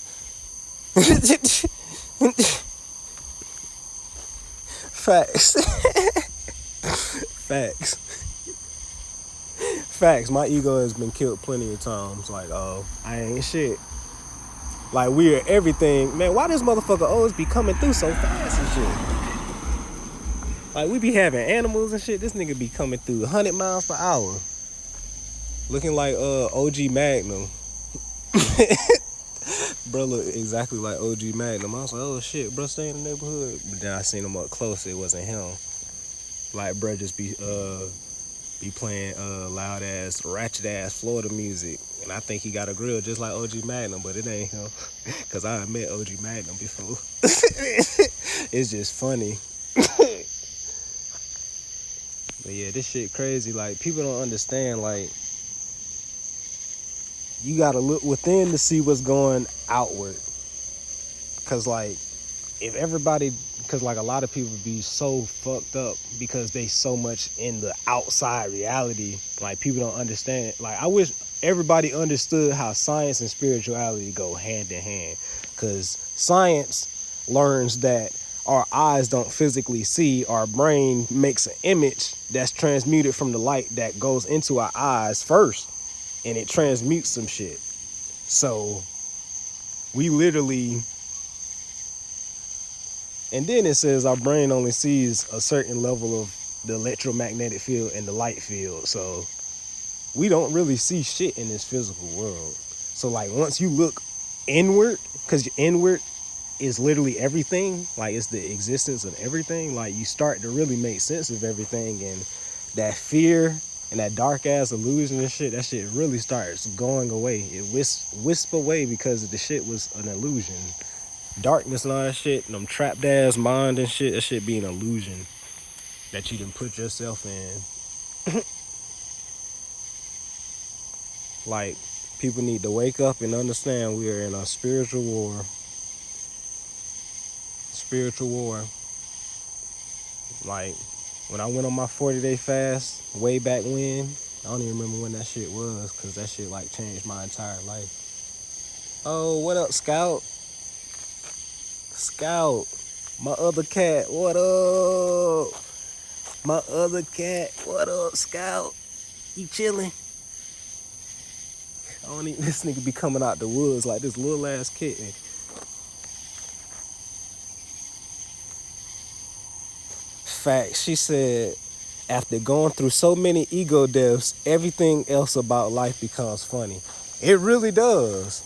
Speaker 1: facts. Facts. Facts. My ego has been killed plenty of times. Like, oh, I ain't shit. Like, we are everything. Man, why this motherfucker always be coming through so fast and shit? Like, we be having animals and shit. This nigga be coming through 100 miles per hour. Looking like OG Magnum. Bro look exactly like OG Magnum. I was like, oh shit, bro, stay in the neighborhood. But then I seen him up close. It wasn't him. Like, bro just be playing loud ass, ratchet ass Florida music. And I think he got a grill just like OG Magnum, but it ain't him. Cause I met OG Magnum before. It's just funny. But yeah, this shit crazy. Like, people don't understand, like, you gotta look within to see what's going outward. Cause like, if everybody, cause like a lot of people be so fucked up because they so much in the outside reality. Like, people don't understand. Like, I wish everybody understood how science and spirituality go hand in hand. Cause science learns that our eyes don't physically see. Our brain makes an image that's transmuted from the light that goes into our eyes first. And it transmutes some shit. So we literally, and then it says our brain only sees a certain level of the electromagnetic field and the light field. So we don't really see shit in this physical world. So like, once you look inward, because inward is literally everything, like it's the existence of everything, like you start to really make sense of everything, and that fear and that dark ass illusion and shit, that shit really starts going away. It wisp away because the shit was an illusion. Darkness and all that shit, and them trapped ass mind and shit, that shit be an illusion that you done put yourself in. Like, people need to wake up and understand we are in a spiritual war. Spiritual war. Like, when I went on my 40-day fast way back when, I don't even remember when that shit was, because that shit like changed my entire life. Oh, what up, Scout? Scout, my other cat, what up? My other cat, what up, Scout? You chilling? I don't even, this nigga be coming out the woods like this little ass kitten. Fact, she said, after going through so many ego deaths, everything else about life becomes funny. It really does.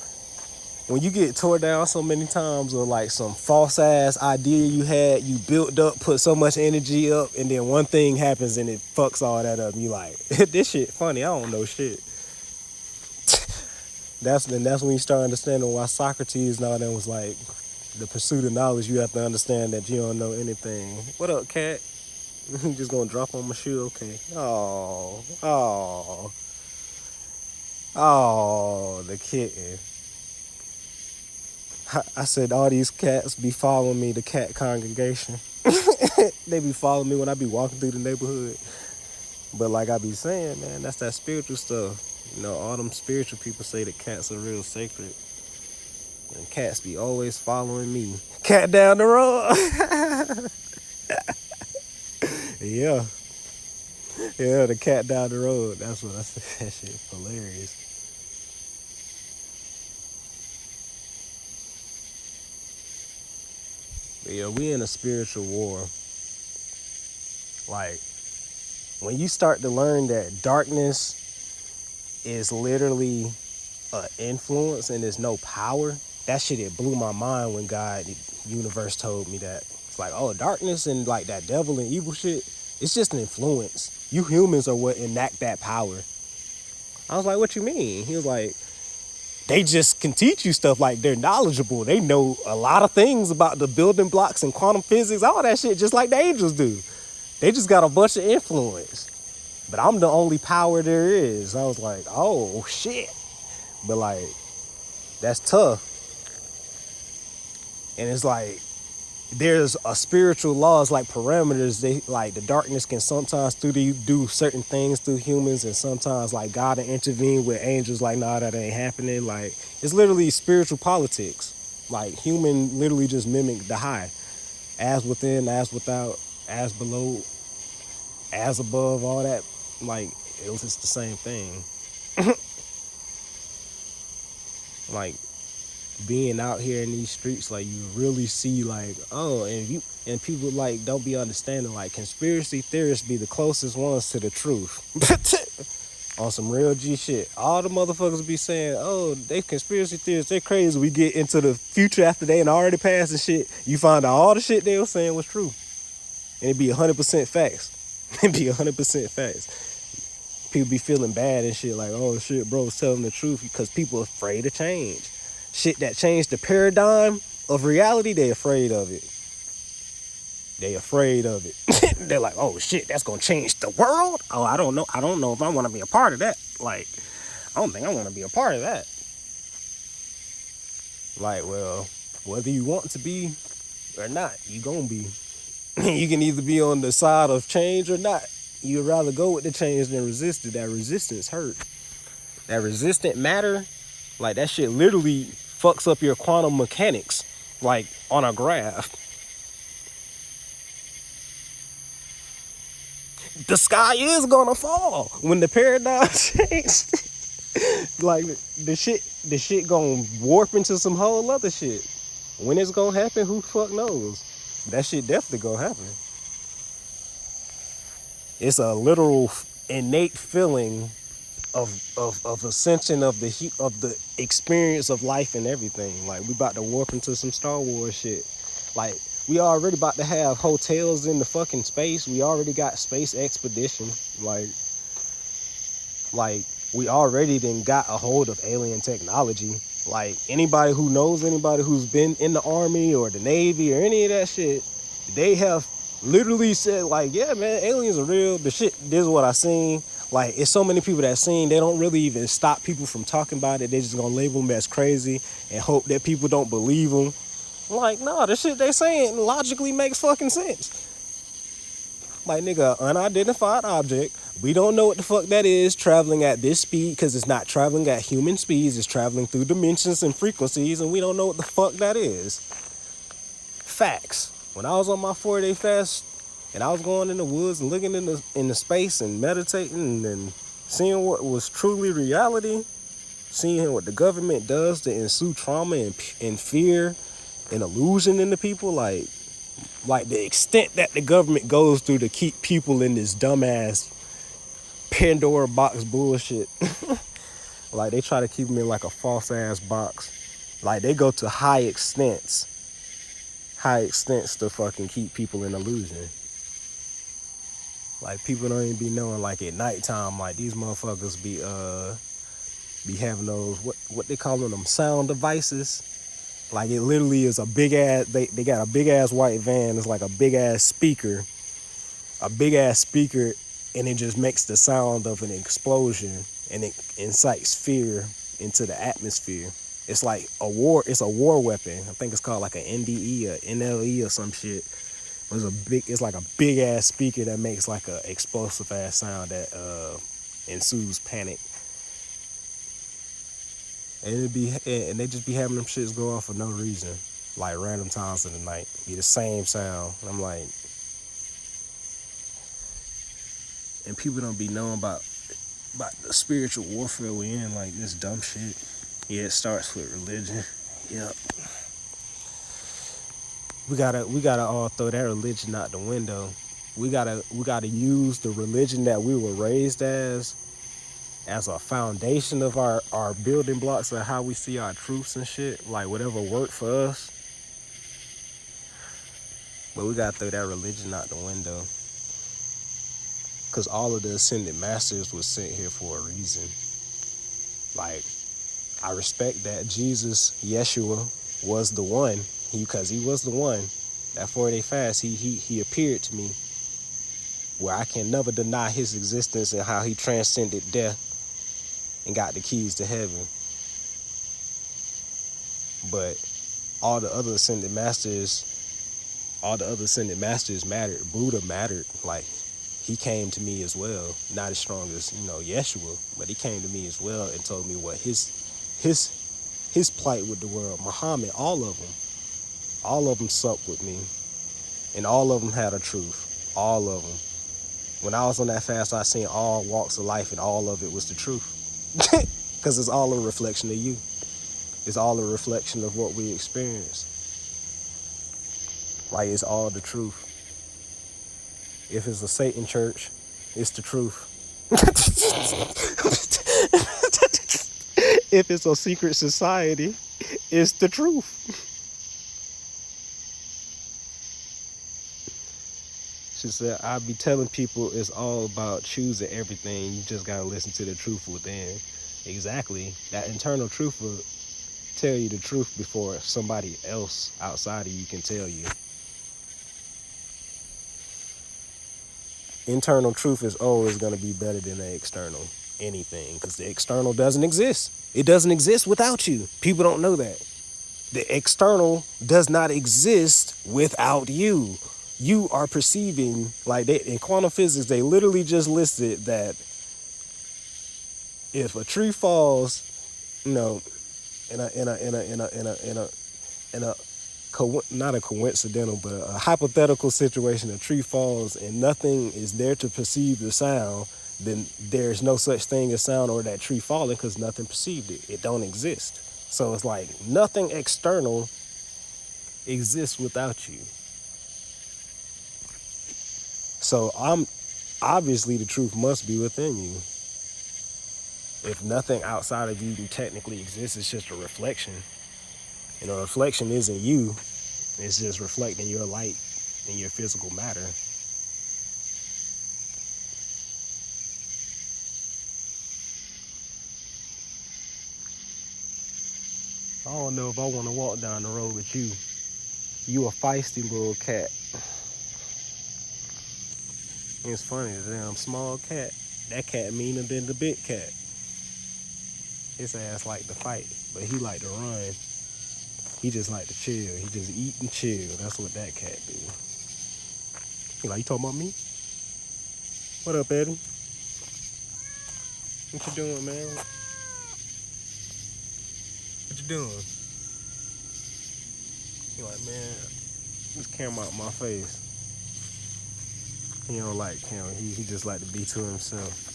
Speaker 1: When you get tore down so many times, or like some false ass idea you had, you built up, put so much energy up, and then one thing happens and it fucks all that up. And you like, this shit funny, I don't know shit. That's when you start understanding why Socrates and all that was like, the pursuit of knowledge. You have to understand that you don't know anything. What up, cat? You just gonna drop on my shoe? Okay. Oh, the kitten. I said all these cats be following me, the cat congregation. They be following me when I be walking through the neighborhood. But like I be saying, man, that's that spiritual stuff. You know, all them spiritual people say that cats are real sacred. And cats be always following me. Cat down the road. Yeah. Yeah, the cat down the road. That's what I said. That shit hilarious. But yeah, we in a spiritual war. Like, when you start to learn that darkness is literally an influence and there's no power, that shit, it blew my mind when God, the universe, told me that. It's like, oh, darkness and like that devil and evil shit, it's just an influence. You humans are what enact that power. I was like, what you mean? He was like, they just can teach you stuff, like they're knowledgeable. They know a lot of things about the building blocks and quantum physics, all that shit, just like the angels do. They just got a bunch of influence. But I'm the only power there is. I was like, oh, shit. But like, that's tough. And it's like, there's a spiritual laws, like parameters. They like, the darkness can sometimes do certain things through humans, and sometimes like God will intervene with angels. Like, nah, that ain't happening. Like, it's literally spiritual politics. Like, human literally just mimic the high, as within, as without, as below, as above, all that. Like, it was just the same thing. Like, being out here in these streets, like, you really see like, oh, and people like don't be understanding, like, conspiracy theorists be the closest ones to the truth. On some real G shit. All the motherfuckers be saying, oh, they conspiracy theorists, they crazy. We get into the future after they and already passed and shit, you find out all the shit they were saying was true. And it'd be 100% facts. It'd be 100% facts. People be feeling bad and shit, like, oh shit, bro's telling the truth, because people are afraid of change. Shit that changed the paradigm of reality, they afraid of it. They afraid of it. They're like, oh shit, that's gonna change the world? Oh, I don't know if I want to be a part of that. Like, I don't think I want to be a part of that. Like, well, whether you want to be or not, you gonna be. You can either be on the side of change or not. You'd rather go with the change than resist it. That resistance hurt. That resistant matter, like, that shit literally fucks up your quantum mechanics, like, on a graph. The sky is gonna fall when the paradigm changes. Like, the shit gonna warp into some whole other shit. When it's gonna happen, who the fuck knows? That shit definitely gonna happen. It's a literal innate feeling of ascension of the experience of life and everything. Like, we about to warp into some Star Wars shit. Like, we already about to have hotels in the fucking space. We already got space expedition. Like we already then got a hold of alien technology. Like, anybody who knows anybody who's been in the army or the Navy or any of that shit, they have literally said, like, yeah, man, aliens are real. The shit, this is what I seen. Like, it's so many people that seen, they don't really even stop people from talking about it. They just gonna label them as crazy and hope that people don't believe them. Like, nah, the shit they saying logically makes fucking sense. Like, nigga, unidentified object. We don't know what the fuck that is traveling at this speed, because it's not traveling at human speeds. It's traveling through dimensions and frequencies, and we don't know what the fuck that is. Facts. When I was on my 4-day fast and I was going in the woods and looking in the space and meditating and seeing what was truly reality, seeing what the government does to ensue trauma and fear and illusion into people, like the extent that the government goes through to keep people in this dumbass Pandora box bullshit. Like, they try to keep them in like a false ass box. Like, they go to high extents to fucking keep people in illusion. Like, people don't even be knowing, like, at nighttime, like, these motherfuckers be having those, what they calling them, sound devices. Like it literally is a big ass, they got a big ass white van. It's like a big ass speaker, and it just makes the sound of an explosion, and it incites fear into the atmosphere. It's like it's a war weapon. I think it's called like an NDE or NLE or some shit. It's like a big ass speaker that makes like a explosive ass sound that ensues panic. And they just be having them shits go off for no reason, like random times of the night. Be the same sound. And I'm like, and people don't be knowing about the spiritual warfare we in, like this dumb shit. Yeah, it starts with religion. Yep. We gotta all throw that religion out the window. We gotta use the religion that we were raised as a foundation of our building blocks of how we see our truths and shit. Like whatever worked for us. But we gotta throw that religion out the window. Cause all of the ascended masters was sent here for a reason. Like, I respect that Jesus, Yeshua, was the one. Because he was the one. That 4-day fast, he appeared to me, where I can never deny his existence and how he transcended death and got the keys to heaven. But all the other ascended masters mattered. Buddha mattered. Like, he came to me as well. Not as strong as, Yeshua, but he came to me as well and told me what his plight with the world. Muhammad, all of them supped with me, and all of them had a truth. All of them. When I was on that fast, I seen all walks of life, and all of it was the truth. Because it's all a reflection of you. It's all a reflection of what we experience. Like, it's all the truth. If it's a Satan church, it's the truth. If it's a secret society, it's the truth. She said, I be telling people it's all about choosing everything. You just gotta listen to the truth within. Exactly. That internal truth will tell you the truth before somebody else outside of you can tell you. Internal truth is always gonna be better than the external anything, because the external doesn't exist. It doesn't exist without you. People don't know that. The external does not exist without you. You are perceiving, like in quantum physics, they literally just listed that if a tree falls, not a coincidental, but a hypothetical situation, a tree falls and nothing is there to perceive the sound, then there's no such thing as sound or that tree falling, because nothing perceived it. It don't exist. So it's like nothing external exists without you. So obviously the truth must be within you. If nothing outside of you technically exists, it's just a reflection. And a reflection isn't you. It's just reflecting your light in your physical matter. I don't know if I want to walk down the road with you. You a feisty little cat. It's funny, the damn small cat. That cat meaner than the big cat. His ass like to fight, but he like to run. He just like to chill. He just eat and chill. That's what that cat do. He like, you talking about me? What up, Eddie? What you doing, man? What you doing? He like, man, this camera out my face. He don't like camera. He just like to be to himself.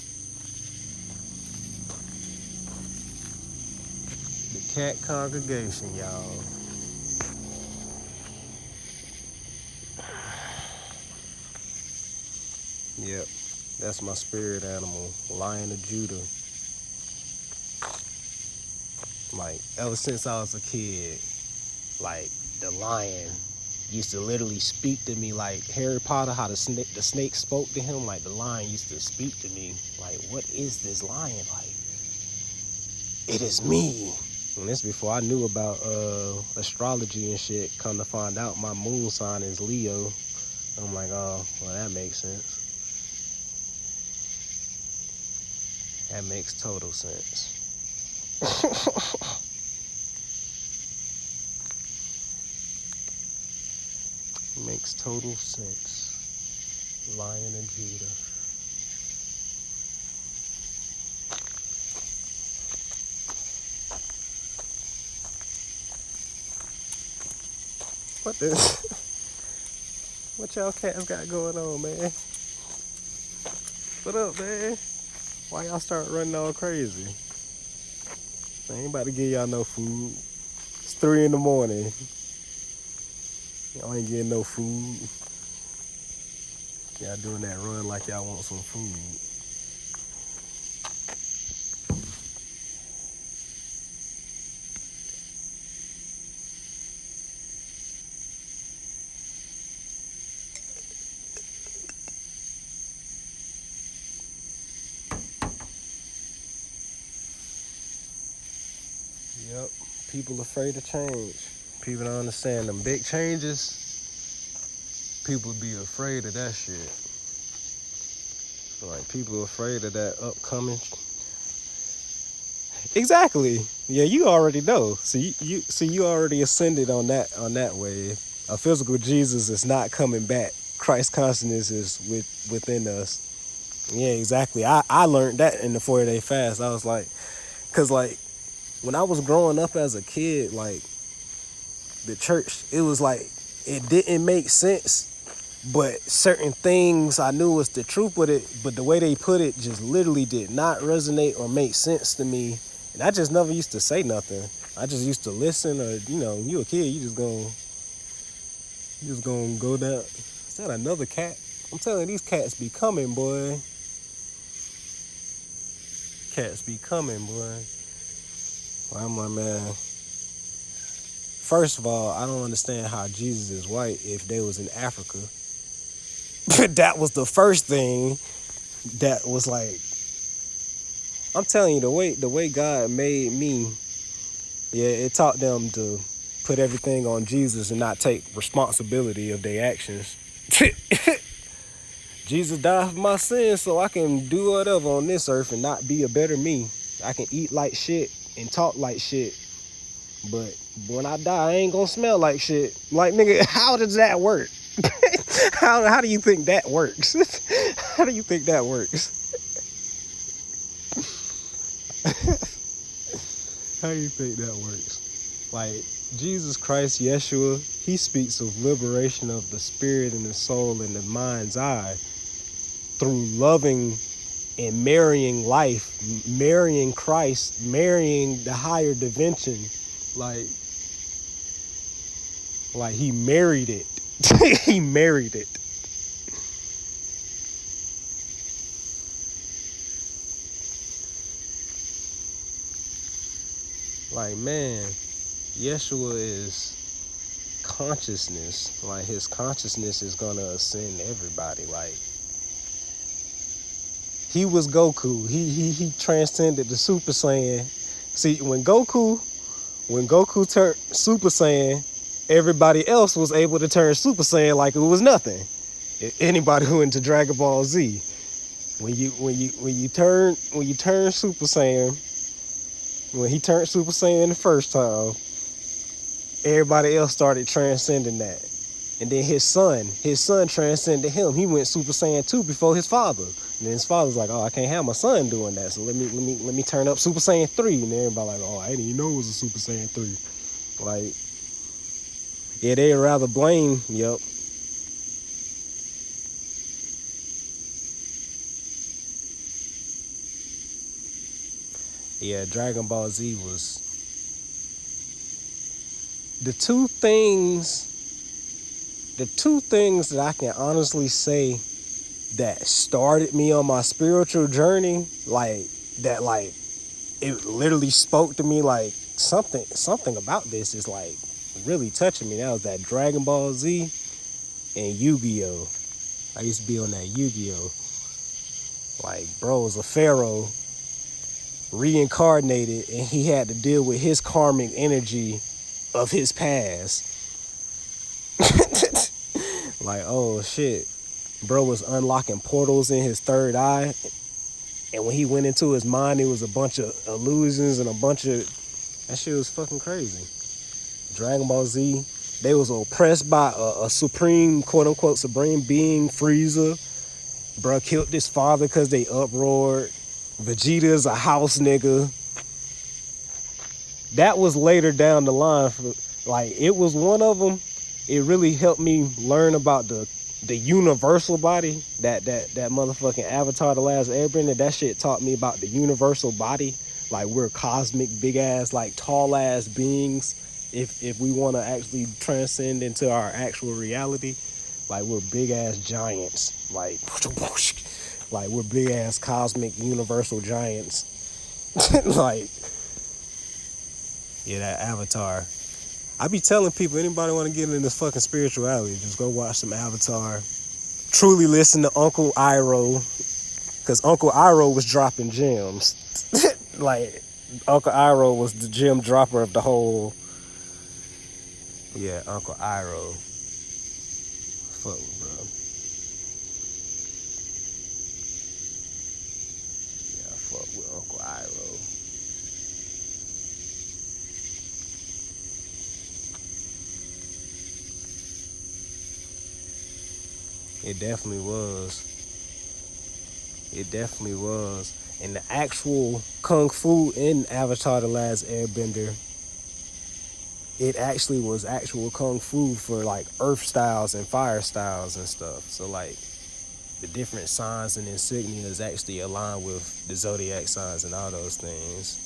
Speaker 1: The cat congregation, y'all. Yep, that's my spirit animal, Lion of Judah. Like, ever since I was a kid, like, the lion used to literally speak to me like Harry Potter, how the snake spoke to him. Like, the lion used to speak to me. Like, what is this lion like? it is me. And this before I knew about astrology and shit. Come to find out my moon sign is Leo. I'm like, oh, well, that makes sense. That makes total sense. Makes total sense. Lion of Judah. What this? What y'all cats got going on, man? What up, man? Why y'all start running all crazy? I ain't about to give y'all no food. It's 3 in the morning. Y'all ain't getting no food. Y'all doing that run like y'all want some food. Yep, people afraid of change. People don't understand them big changes. People be afraid of that shit. Like, people afraid of that upcoming. Exactly. Yeah, you already know. So you already ascended on that wave. A physical Jesus is not coming back. Christ consciousness is within us. Yeah, exactly. I learned that in the 40-day fast. I was like, cause like when I was growing up as a kid, like the church, it was like it didn't make sense. But certain things I knew was the truth with it, but the way they put it just literally did not resonate or make sense to me. And I just never used to say nothing. I just used to listen, or you a kid, you just gonna go down. Is that another cat? I'm telling you, these cats be coming, boy. Cats be coming, boy. Well, I'm like, man. First of all, I don't understand how Jesus is white if they was in Africa. That was the first thing that was like, I'm telling you, the way God made me, yeah, it taught them to put everything on Jesus and not take responsibility of their actions. Jesus died for my sins so I can do whatever on this earth and not be a better me. I can eat like shit and talk like shit, but when I die, I ain't gonna smell like shit. Like, nigga, how does that work? How do you think that works? How do you think that works? How do you think that works? Like, Jesus Christ, Yeshua, he speaks of liberation of the spirit and the soul and the mind's eye through loving and marrying life, marrying Christ, marrying the higher dimension. Like he married it. He married it. Like, man, Yeshua is consciousness. Like, his consciousness is gonna ascend everybody. Like, he was Goku. He transcended the Super Saiyan. See, when Goku turned Super Saiyan, everybody else was able to turn Super Saiyan like it was nothing. Anybody who into Dragon Ball Z, when you turn Super Saiyan, when he turned Super Saiyan the first time, everybody else started transcending that. And then his son transcended him. He went Super Saiyan 2 before his father. And then his father's like, oh, I can't have my son doing that. So let me turn up Super Saiyan 3. And everybody like, oh, I didn't even know it was a Super Saiyan 3. Like, yeah, they'd rather blame, yep. Yeah, Dragon Ball Z was the two things that I can honestly say that started me on my spiritual journey, like that, like it literally spoke to me, like something about this is like really touching me. That was that Dragon Ball Z and Yu-Gi-Oh. I used to be on that Yu-Gi-Oh. Like, bro was a pharaoh. reincarnated, and he had to deal with his karmic energy of his past. Like, oh shit, bro was unlocking portals in his third eye, and when he went into his mind, it was a bunch of illusions and a bunch of that shit was fucking crazy. Dragon Ball Z, they was oppressed by a supreme, quote unquote, supreme being, Frieza. Bro killed his father because they uproared. Vegeta's a house nigga. That was later down the line. Like, it was one of them. It really helped me learn about the universal body. That motherfucking Avatar, The Last Airbender, that shit taught me about the universal body. Like, we're cosmic, big ass, like tall ass beings. If we want to actually transcend into our actual reality, like, we're big ass giants. Like we're big ass cosmic universal giants. Like, yeah, that Avatar. I be telling people, anybody want to get into this fucking spirituality, just go watch some Avatar. Truly listen to Uncle Iroh, because Uncle Iroh was dropping gems. Like, Uncle Iroh was the gem dropper of the whole. Yeah, Uncle Iroh. Fuck, bro. Yeah, fuck with Uncle Iroh. It definitely was. It definitely was. And the actual kung fu in Avatar The Last Airbender, it actually was actual kung fu for like earth styles and fire styles and stuff. So like the different signs and insignias actually align with the zodiac signs and all those things.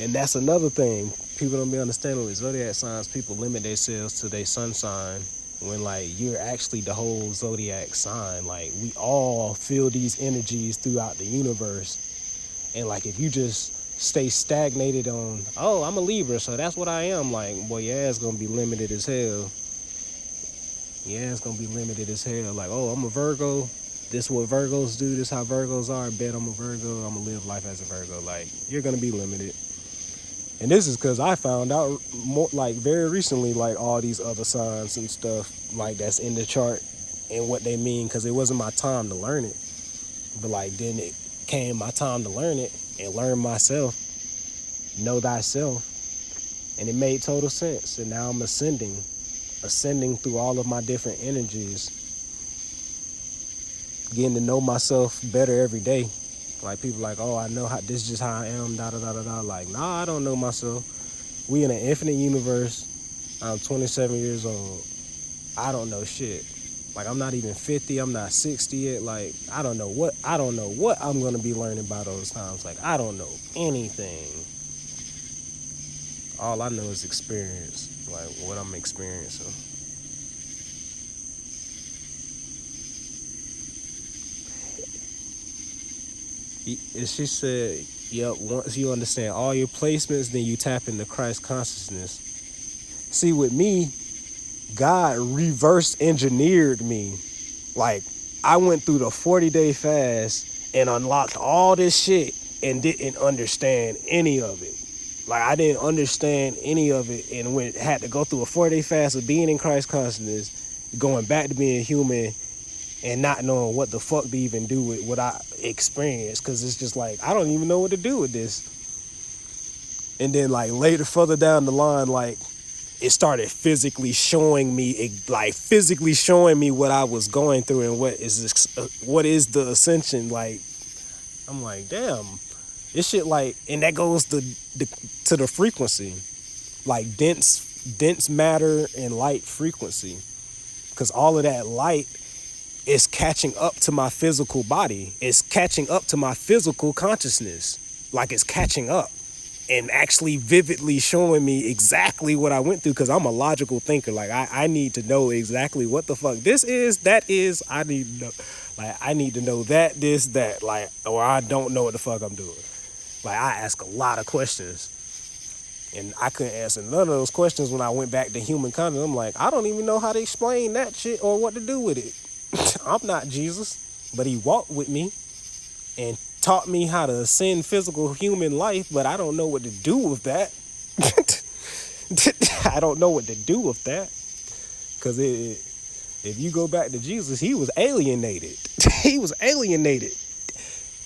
Speaker 1: And that's another thing people don't be understanding with zodiac signs. People limit themselves to their sun sign when like you're actually the whole zodiac sign. Like, we all feel these energies throughout the universe. And like, if you just stay stagnated on, oh, I'm a Libra, so that's what I am, like, boy, your ass gonna be limited as hell. Your ass gonna be limited as hell. Like, oh, I'm a Virgo, this what Virgos do, this how Virgos are, bet I'm a Virgo, I'm gonna live life as a Virgo. Like, you're gonna be limited. And this is because I found out more, like, very recently, like, all these other signs and stuff, like, that's in the chart and what they mean, because it wasn't my time to learn it. But, like, then it came my time to learn it and learn myself, know thyself, and it made total sense. And now I'm ascending through all of my different energies, getting to know myself better every day. Like, people like, oh, I know how, this is just how I am, da-da-da-da-da. Like, nah, I don't know myself. We in an infinite universe. I'm 27 years old. I don't know shit. Like, I'm not even 50. I'm not 60 yet. Like, I don't know what I'm going to be learning by those times. Like, I don't know anything. All I know is experience. Like, what I'm experiencing. She said, yep, once you understand all your placements, then you tap into Christ consciousness. See, with me, God reverse engineered me. Like, I went through the 40-day fast and unlocked all this shit and didn't understand any of it. Like, I didn't understand any of it, and had to go through a 40-day fast of being in Christ consciousness, going back to being human, and not knowing what the fuck to even do with what I experienced, because it's just like, I don't even know what to do with this. And then, like, later, further down the line, like, it started physically showing me what I was going through and what is the ascension. Like, I'm like, damn, this shit, like, and that goes to the frequency, like dense matter and light frequency, because all of that light is catching up to my physical body. It's catching up to my physical consciousness. Like, it's catching up and actually vividly showing me exactly what I went through, because I'm a logical thinker. Like, I need to know exactly what the fuck this is, that is. I need to know. Like, I need to know that, this, that. Like, or I don't know what the fuck I'm doing. Like, I ask a lot of questions. And I couldn't answer none of those questions when I went back to human consciousness. I'm like, I don't even know how to explain that shit or what to do with it. I'm not Jesus, but he walked with me and taught me how to ascend physical human life, but I don't know what to do with that. I don't know what to do with that. Because if you go back to Jesus, he was alienated. He was alienated.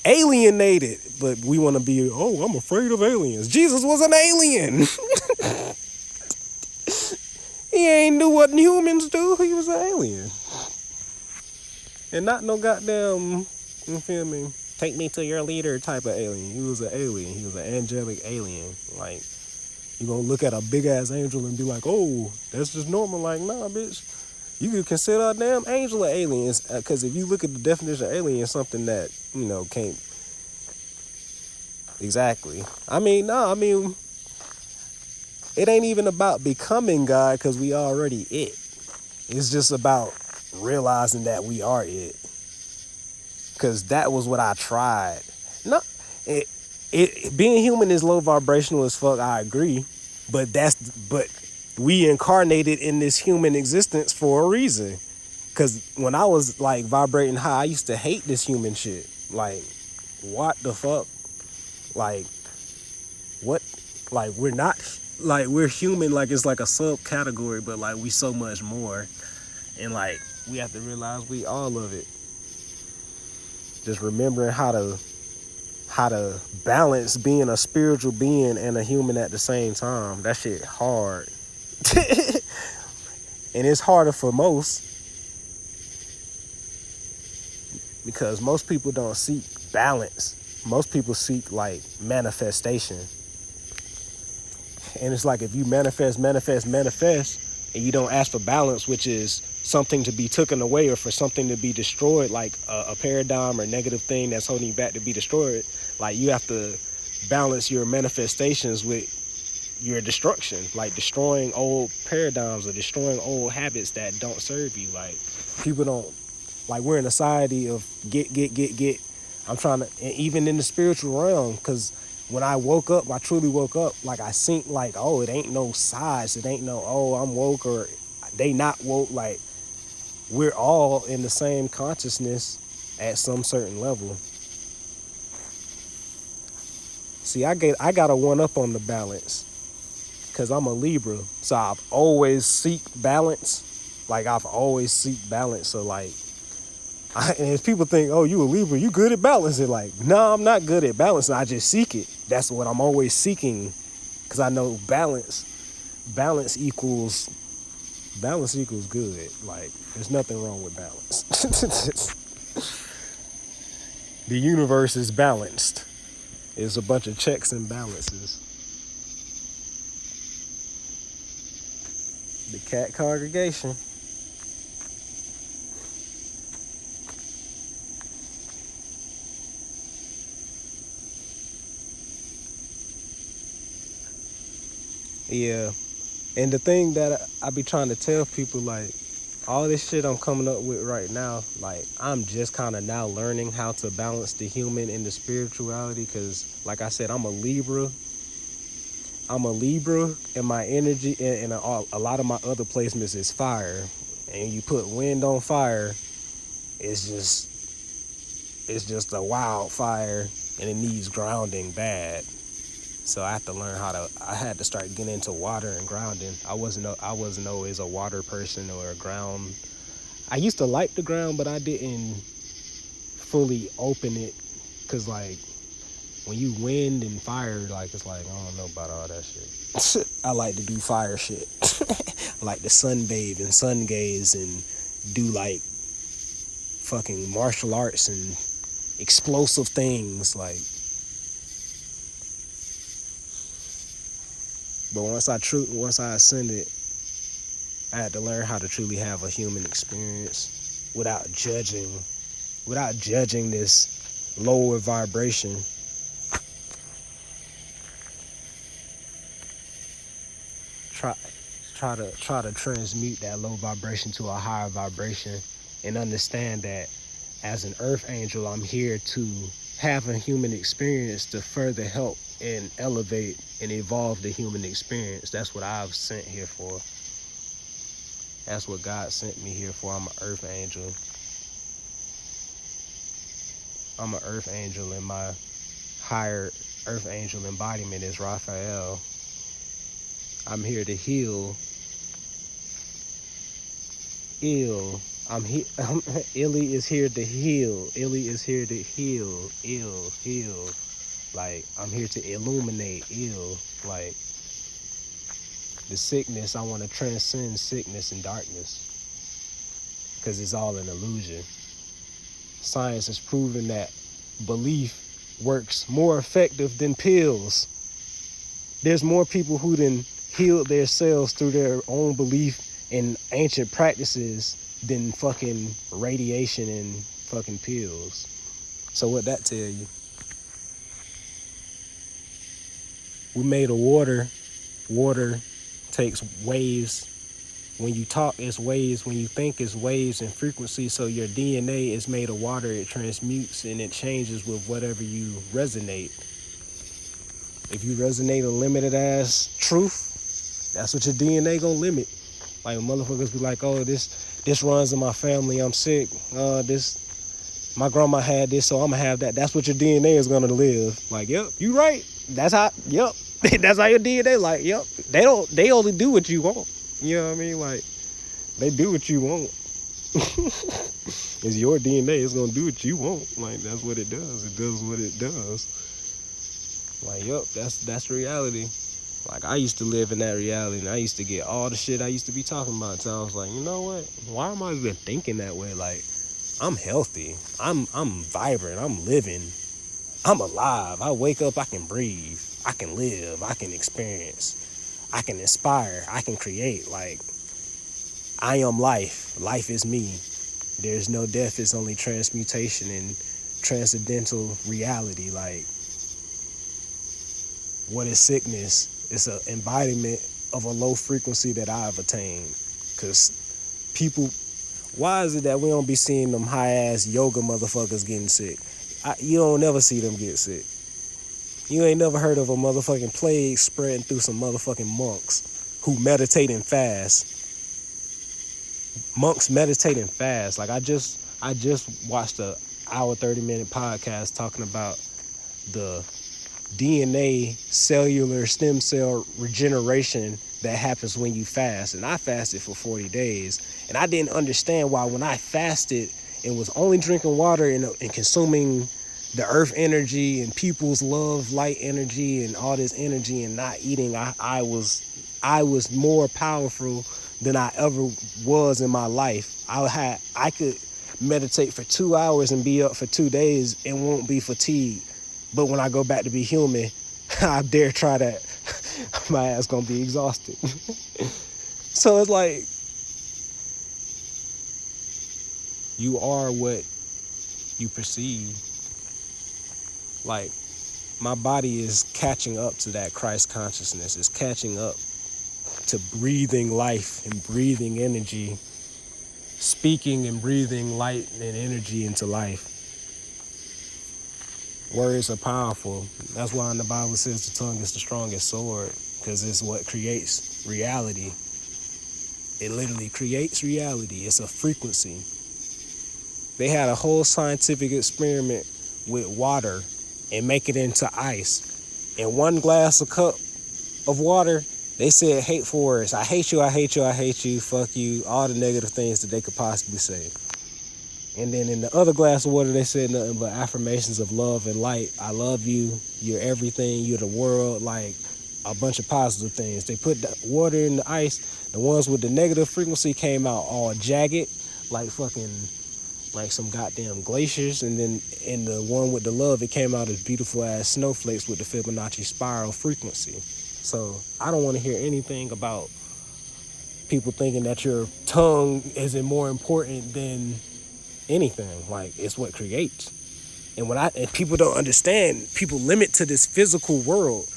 Speaker 1: Alienated. But we want to be, oh, I'm afraid of aliens. Jesus was an alien. He ain't do what humans do. He was an alien. And not no goddamn, you feel me, take me to your leader type of alien. He was an alien. He was an angelic alien. Like, you gonna look at a big ass angel and be like, oh, that's just normal. Like, nah, bitch. You could consider a damn angel of aliens. Because if you look at the definition of alien, something that, you know, can't. Exactly. I mean, it ain't even about becoming God because we already it. It's just about realizing that we are it. Because that was what I tried. No, being human is low vibrational as fuck. I agree, but we incarnated in this human existence for a reason. Because when I was like vibrating high, I used to hate this human shit. Like, what the fuck? Like, what? Like, we're not, like, we're human, like, it's like a subcategory, but, like, we so much more. And, like, we have to realize we all of it. Just remembering how to balance being a spiritual being and a human at the same time. That shit hard. And it's harder for most. Because most people don't seek balance. Most people seek, like, manifestation. And it's like if you manifest, and you don't ask for balance, which is something to be taken away or for something to be destroyed, like a paradigm or negative thing that's holding you back to be destroyed, like you have to balance your manifestations with your destruction, like destroying old paradigms or destroying old habits that don't serve you. Like, people don't, like, we're in a society of get. I'm trying to, and even in the spiritual realm, because when I woke up, I truly woke up, like, I think, like, oh, it ain't no size. It ain't no, oh, I'm woke or they not woke. Like, we're all in the same consciousness at some certain level. See, I got a one up on the balance because I'm a Libra. So I've always seek balance. Like, I've always seek balance. So, like, and if people think, oh, you a Libra, you good at balancing. Like, no, I'm not good at balancing. I just seek it. That's what I'm always seeking. Because I know balance equals good. Like, there's nothing wrong with balance. The universe is balanced. It's a bunch of checks and balances. The cat congregation. Yeah. And the thing that I be trying to tell people, like, all this shit I'm coming up with right now, like, I'm just kind of now learning how to balance the human and the spirituality. Because, like I said, I'm a Libra, and my energy and a lot of my other placements is fire. And you put wind on fire, it's just a wildfire, and it needs grounding bad. So I had to start getting into water and grounding. I wasn't always a water person or a ground. I used to like the ground, but I didn't fully open it. Cause, like, when you wind and fire, like, it's like, I don't know about all that shit. I like to do fire shit. I like to sunbathe and sun gaze and do, like, fucking martial arts and explosive things, like. But once I ascended, I had to learn how to truly have a human experience without judging this lower vibration. Try to transmute that low vibration to a higher vibration, and understand that as an earth angel, I'm here to have a human experience to further help and elevate and evolve the human experience. That's what I've sent here for. That's what God sent me here for. I'm an earth angel. I'm an earth angel, and my higher earth angel embodiment is Raphael. I'm here to heal ill. Illy is here to heal. Illy is here to heal. Heal. Like, I'm here to illuminate ill. Like, the sickness, I want to transcend sickness and darkness. Because it's all an illusion. Science has proven that belief works more effective than pills. There's more people who done healed themselves through their own belief in ancient practices than fucking radiation and fucking pills. So what that tell you? We made a water. Water takes waves. When you talk, it's waves. When you think, it's waves and frequency. So your DNA is made of water. It transmutes and it changes with whatever you resonate. If you resonate a limited ass truth, that's what your DNA gonna limit. Like, motherfuckers be like, oh, this runs in my family. I'm sick. My grandma had this, so I'm gonna have that. That's what your DNA is gonna live. Like, yep, you right. That's how your DNA. Like, yep. They only do what you want. You know what I mean? Like, they do what you want. It's your DNA. It's gonna do what you want. Like, that's what it does. It does what it does. Like, yep, that's reality. Like, I used to live in that reality, and I used to get all the shit I used to be talking about. So I was like, you know what? Why am I even thinking that way? Like, I'm healthy. I'm vibrant. I'm living. I'm alive. I wake up, I can breathe. I can live. I can experience. I can inspire. I can create. Like, I am life. Life is me. There's no death. It's only transmutation and transcendental reality. Like, what is sickness? It's an embodiment of a low frequency that I've attained. Because people, why is it that we don't be seeing them high-ass yoga motherfuckers getting sick? You don't never see them get sick. You ain't never heard of a motherfucking plague spreading through some motherfucking monks who meditate and fast. Monks meditate and fast. Like, I just watched a hour 30-minute podcast talking about the DNA cellular stem cell regeneration that happens when you fast. And I fasted for 40 days, and I didn't understand why when I fasted and was only drinking water and consuming the earth energy and people's love light energy and all this energy and not eating, I was more powerful than I ever was in my life. I could meditate for 2 hours and be up for 2 days and won't be fatigued. But when I go back to be human, I dare try that. My ass gonna be exhausted. So it's like, you are what you perceive. Like, my body is catching up to that Christ consciousness. It's catching up to breathing life and breathing energy, speaking and breathing light and energy into life. Words are powerful. That's why in the Bible says the tongue is the strongest sword, because it's what creates reality. It literally creates reality. It's a frequency. They had a whole scientific experiment with water and make it into ice. In one glass of cup of water, they said hateful words. I hate you, I hate you, I hate you, fuck you, all the negative things that they could possibly say. And then in the other glass of water, they said nothing but affirmations of love and light. I love you. You're everything. You're the world. Like, a bunch of positive things. They put the water in the ice. The ones with the negative frequency came out all jagged, like some goddamn glaciers. And then in the one with the love, it came out as beautiful ass snowflakes with the Fibonacci spiral frequency. So I don't want to hear anything about people thinking that your tongue isn't more important than anything. Like, it's what creates. And people don't understand, people limit to this physical world.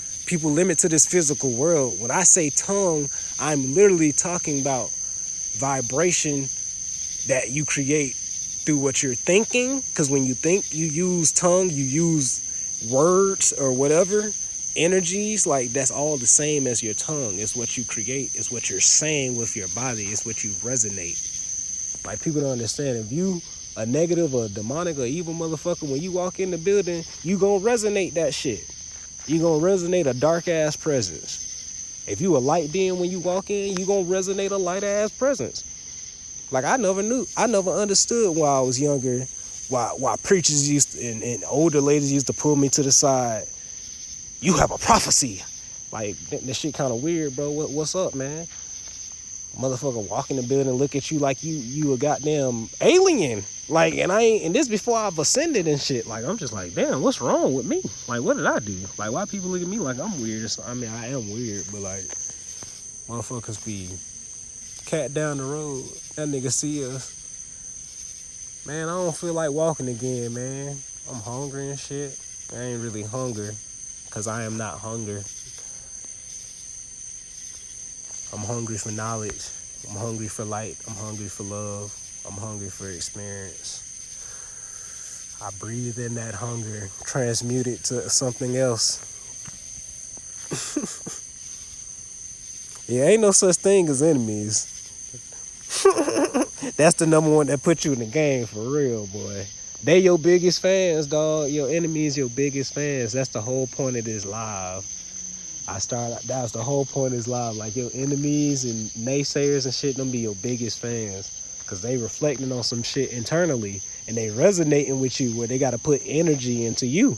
Speaker 1: When I say tongue, I'm literally talking about vibration that you create through what you're thinking. Because when you think, you use tongue, you use words or whatever, energies. Like, that's all the same as your tongue. It's what you create. It's what you're saying with your body. It's what you resonate. Like, people don't understand. If you a negative or demonic or evil motherfucker, when you walk in the building, you gonna resonate that shit. You gonna resonate a dark ass presence. If you a light being when you walk in, you gonna resonate a light ass presence. Like I never understood while I was younger, why preachers used to, and older ladies used to pull me to the side. You have a prophecy. Like that shit kind of weird, bro. What's up, man? Motherfucker walk in the building, look at you like you a goddamn alien. Like, and this before I've ascended and shit. Like, I'm just like, damn, what's wrong with me? Like, what did I do? Like, why people look at me like I'm weird? I mean, I am weird, but like, motherfuckers be cat down the road. That nigga see us. Man, I don't feel like walking again, man. I'm hungry and shit. I ain't really hungry, cause I am not hunger. I'm hungry for knowledge. I'm hungry for light. I'm hungry for love. I'm hungry for experience. I breathe in that hunger, transmute it to something else. Yeah, ain't no such thing as enemies. That's the number one that put you in the game for real, boy. They your biggest fans, dog. Your enemies your biggest fans. That's the whole point of this live. That was the whole point of this live. Like, your enemies and naysayers and shit, them be your biggest fans. Because they reflecting on some shit internally. And they resonating with you where they got to put energy into you.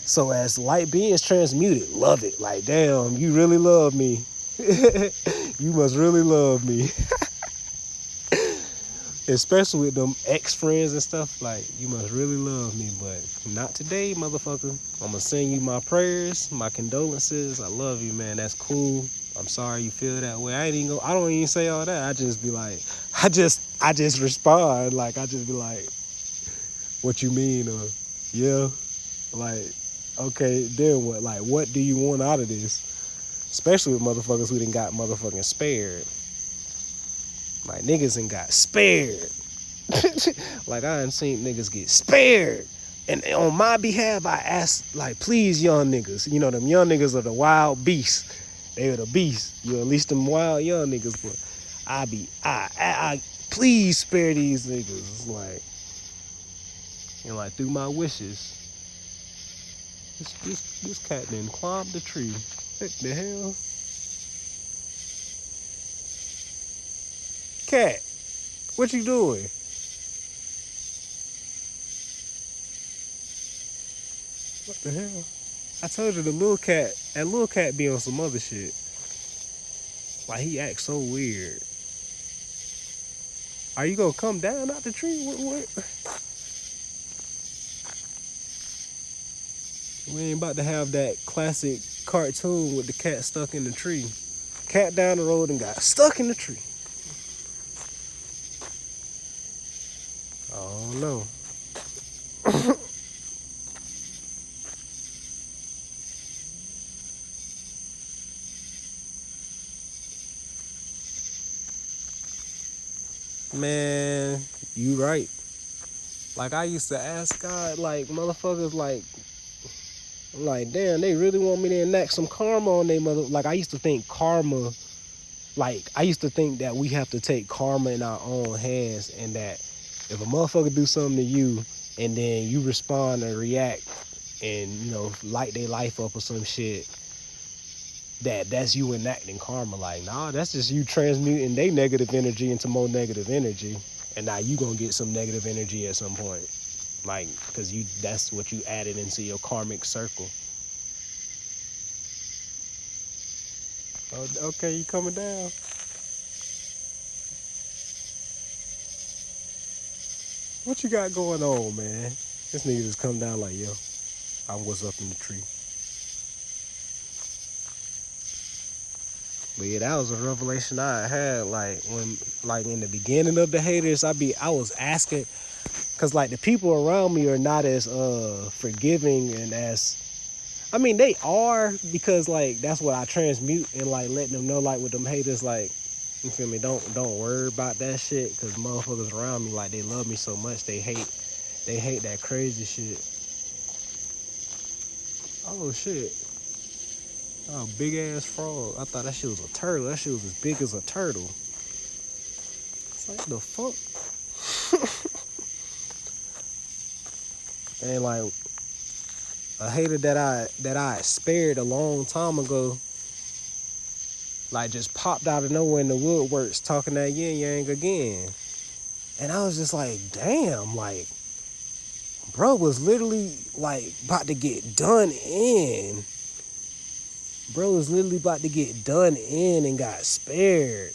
Speaker 1: So as light beings transmuted, love it. Like, damn, you really love me. You must really love me. Especially with them ex-friends and stuff. Like, you must really love me. But not today, motherfucker. I'm going to send you my prayers, my condolences. I love you, man. That's cool. I'm sorry you feel that way. I don't even say all that. I just be like, I just respond. Like, I just be like, what you mean? Or, yeah. Like, okay, then what? Like, what do you want out of this? Especially with motherfuckers who done got motherfucking spared. Like, niggas done got spared. Like, I done seen niggas get spared. And on my behalf, I asked, like, please, young niggas. You know, them young niggas are the wild beasts. They are the beasts. You at least them wild young niggas. But I please spare these niggas. Like, and like, through my wishes, this cat done climbed the tree. What the hell? Cat, what you doing? What the hell? I told you that little cat be on some other shit. Like, he acts so weird. Are you gonna come down out the tree? What? We ain't about to have that classic cartoon with the cat stuck in the tree. Cat down the road and got stuck in the tree. Oh no. Man, you right. Like, I used to ask God, like, motherfuckers, like, damn, they really want me to enact some karma on they mother. Like, I used to think karma, like, I used to think that we have to take karma in our own hands, and that if a motherfucker do something to you and then you respond and react and, you know, light their life up or some shit, that's you enacting karma. Like, nah, that's just you transmuting their negative energy into more negative energy, and now you gonna get some negative energy at some point. Like, because that's what you added into your karmic circle. Oh, okay, you coming down? What you got going on, man? This nigga just come down like, yo, I was up in the tree. But yeah, that was a revelation I had, like, when, like, in the beginning of the haters, I was asking, because, like, the people around me are not as forgiving and as, I mean, they are, because, like, that's what I transmute, and, like, letting them know, like, with them haters, like, you feel me, don't worry about that shit, because motherfuckers around me, like, they love me so much, they hate that crazy shit. Oh, shit. Oh, big ass frog. I thought that shit was a turtle. That shit was as big as a turtle. It's like, the fuck? And like a hater that I spared a long time ago, like just popped out of nowhere in the woodworks talking that yin yang again. And I was just like, damn, like, bro was literally like about to get done in. Bro was literally about to get done in and got spared.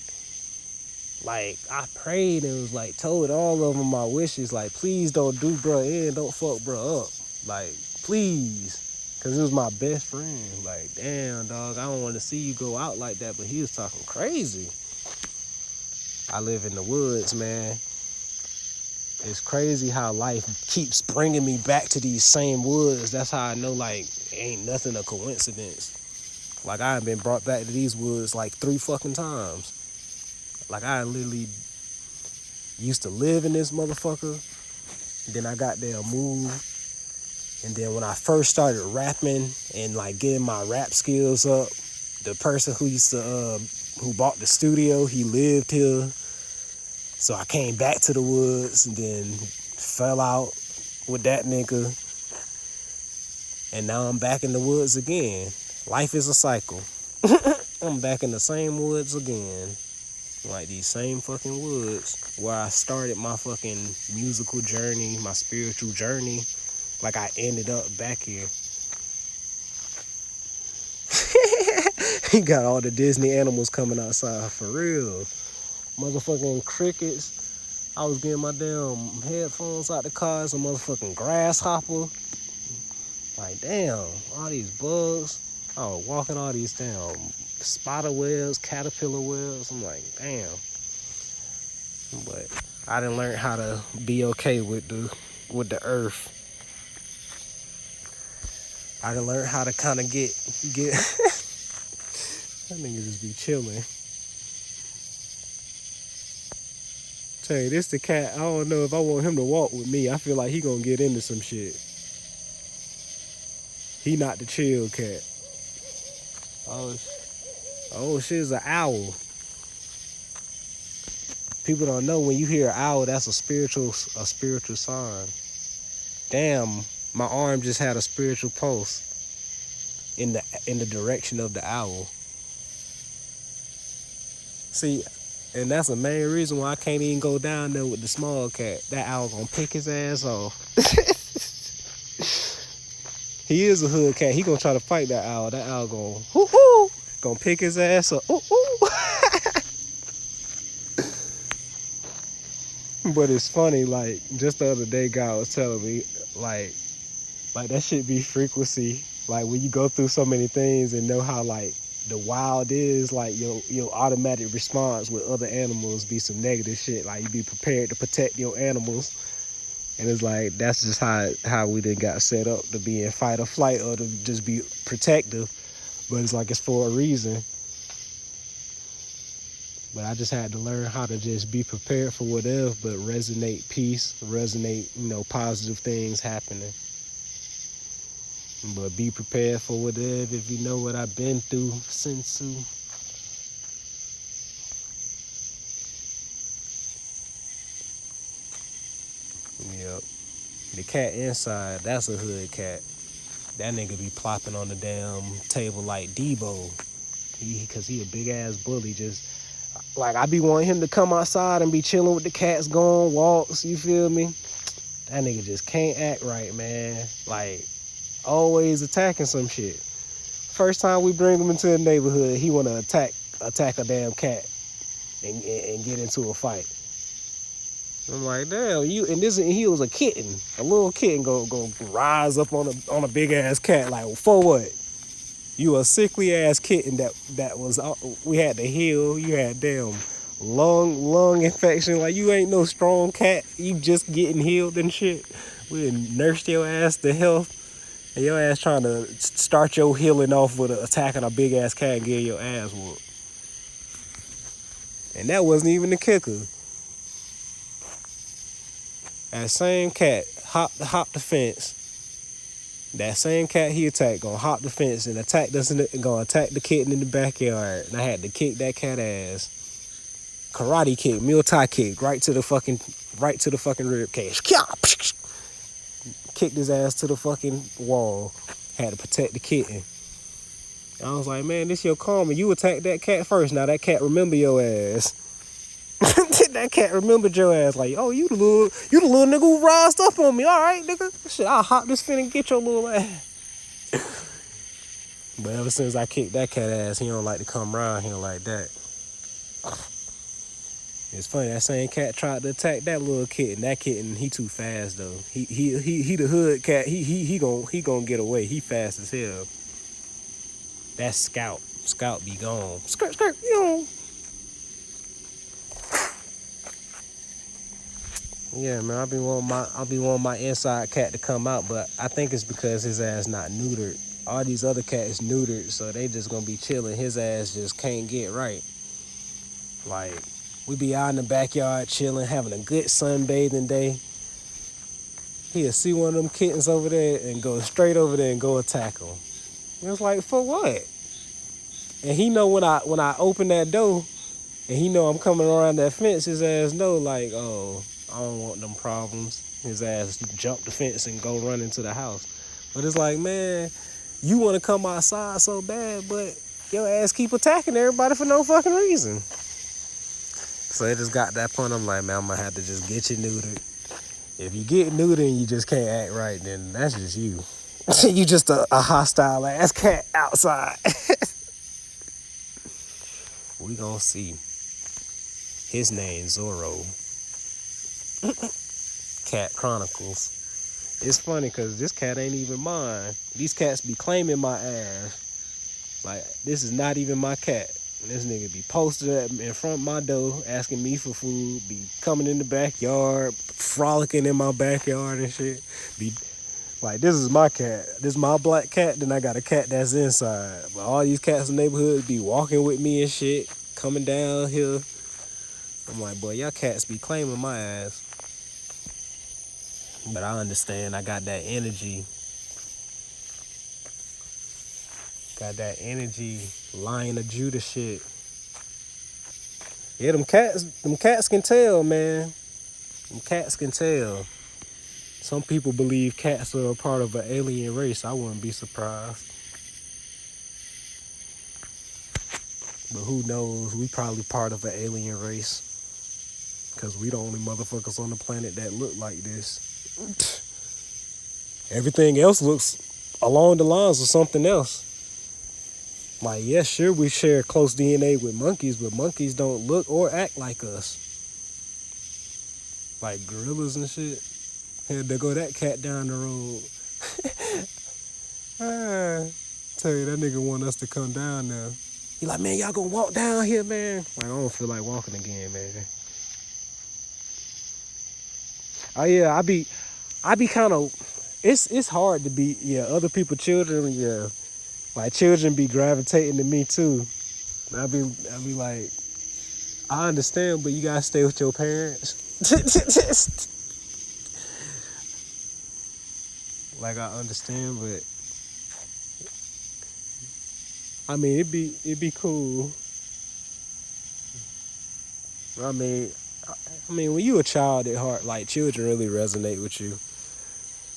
Speaker 1: Like, I prayed and was like, told all of them my wishes, like, please don't do bro in, don't fuck bro up. Like, please. Because it was my best friend. Like, damn, dog, I don't want to see you go out like that, but he was talking crazy. I live in the woods, man. It's crazy how life keeps bringing me back to these same woods. That's how I know, like, ain't nothing a coincidence. Like, I have been brought back to these woods like 3 fucking times. Like, I literally used to live in this motherfucker. Then I got there, moved. And then when I first started rapping and, like, getting my rap skills up, the person who used to, who bought the studio, he lived here. So I came back to the woods and then fell out with that nigga. And now I'm back in the woods again. Life is a cycle. I'm back in the same woods again. Like these same fucking woods where I started my fucking musical journey, my spiritual journey. Like I ended up back here. He got all the Disney animals coming outside for real. Motherfucking crickets. I was getting my damn headphones out the car as a motherfucking grasshopper. Like, damn, all these bugs. I was walking all these damn spider webs, caterpillar webs. I'm like, damn. But I done learned how to be okay with the earth. I done learned how to kind of get that nigga just be chilling. Tell you, this the cat. I don't know if I want him to walk with me. I feel like he gonna get into some shit. He not the chill cat. Oh shit, it's an owl. People don't know when you hear an owl, that's a spiritual sign. Damn, my arm just had a spiritual pulse in the direction of the owl. See, and that's the main reason why I can't even go down there with the small cat. That owl gonna pick his ass off. He is a hood cat. He gonna try to fight that owl. That owl gonna hoo-hoo, gonna pick his ass up. Ooh, ooh. But it's funny, like, just the other day, God was telling me, like that shit be frequency. Like, when you go through so many things and know how, like, the wild is, like, your automatic response with other animals be some negative shit. Like, you be prepared to protect your animals. And it's like, that's just how we done got set up, to be in fight or flight or to just be protective. But it's like, it's for a reason. But I just had to learn how to just be prepared for whatever, but resonate peace, resonate, positive things happening. But be prepared for whatever, if you know what I've been through, Sensu. Yep. The cat inside, that's a hood cat. That nigga be plopping on the damn table like Debo. Cause he a big ass bully. Just like, I be wanting him to come outside and be chilling with the cats, going walks, you feel me? That nigga just can't act right, man. Like, always attacking some shit. First time we bring him into the neighborhood, he wanna attack a damn cat and get into a fight. I'm like, damn, he was a kitten. A little kitten go rise up on a big ass cat, like, for what? You a sickly ass kitten that was, we had to heal. You had damn lung infection. Like, you ain't no strong cat. You just getting healed and shit. We nursed your ass to health. And your ass trying to start your healing off with attacking a big ass cat and getting your ass whooped. And that wasn't even the kicker. That same cat hopped the fence. That same cat he attacked gonna hop the fence and attack us and gonna attack the kitten in the backyard. And I had to kick that cat ass. Karate kick, Muay Thai kick, right to the fucking rib cage. kicked his ass to the fucking wall. Had to protect the kitten. I was like, man, this your karma. You attacked that cat first. Now that cat remember your ass. That cat remembered your ass. Like, oh, you the little nigga who rised up on me. All right, nigga. Shit, I'll hop this fin and get your little ass. But ever since I kicked that cat ass, he don't like to come around here like that. It's funny, that same cat tried to attack that little kitten. That kitten, he too fast though. He the hood cat. He gonna get away. He fast as hell. That's Scout. Scout be gone. Skirt, you know. Yeah, man, I'll be wanting my inside cat to come out, but I think it's because his ass not neutered. All these other cats neutered, so they just gonna be chilling. His ass just can't get right. Like, we be out in the backyard chilling, having a good sunbathing day. He'll see one of them kittens over there and go straight over there and go attack him. It's like, for what? And he know when I open that door, and he know I'm coming around that fence, his ass know like, oh, I don't want them problems. His ass jump the fence and go run into the house. But it's like, man, you want to come outside so bad, but your ass keep attacking everybody for no fucking reason. So it just got that point. I'm like, man, I'm going to have to just get you neutered. If you get neutered and you just can't act right, then that's just you. You just a hostile ass cat outside. We gonna see. His name Zorro. Cat Chronicles. It's funny because this cat ain't even mine. These cats be claiming my ass. Like, this is not even my cat. And this nigga be posted in front of my door asking me for food, be coming in the backyard, frolicking in my backyard and shit. Be like, this is my cat. This is my black cat, then I got a cat that's inside. But all these cats in the neighborhood be walking with me and shit, coming down here. I'm like, boy, y'all cats be claiming my ass. But I understand, I got that energy. Got that energy, Lion of Judah shit. Yeah, them cats can tell, man. Them cats can tell. Some people believe cats are a part of an alien race. I wouldn't be surprised. But who knows? We probably part of an alien race. Because we the only motherfuckers on the planet that look like this. Everything else looks along the lines of something else. Like, yeah, sure, we share close DNA with monkeys, but monkeys don't look or act like us. Like gorillas and shit. Here, there go that cat down the road. Tell you, that nigga want us to come down now. He like, man, y'all gonna walk down here, man? Like, I don't feel like walking again, man. Oh yeah, I be kind of, it's hard to be, yeah, other people children, yeah. Like, children be gravitating to me too. I be like, I understand, but you gotta stay with your parents. Like, I understand, but I mean, it'd be cool. I mean, when you a child at heart, like, children really resonate with you.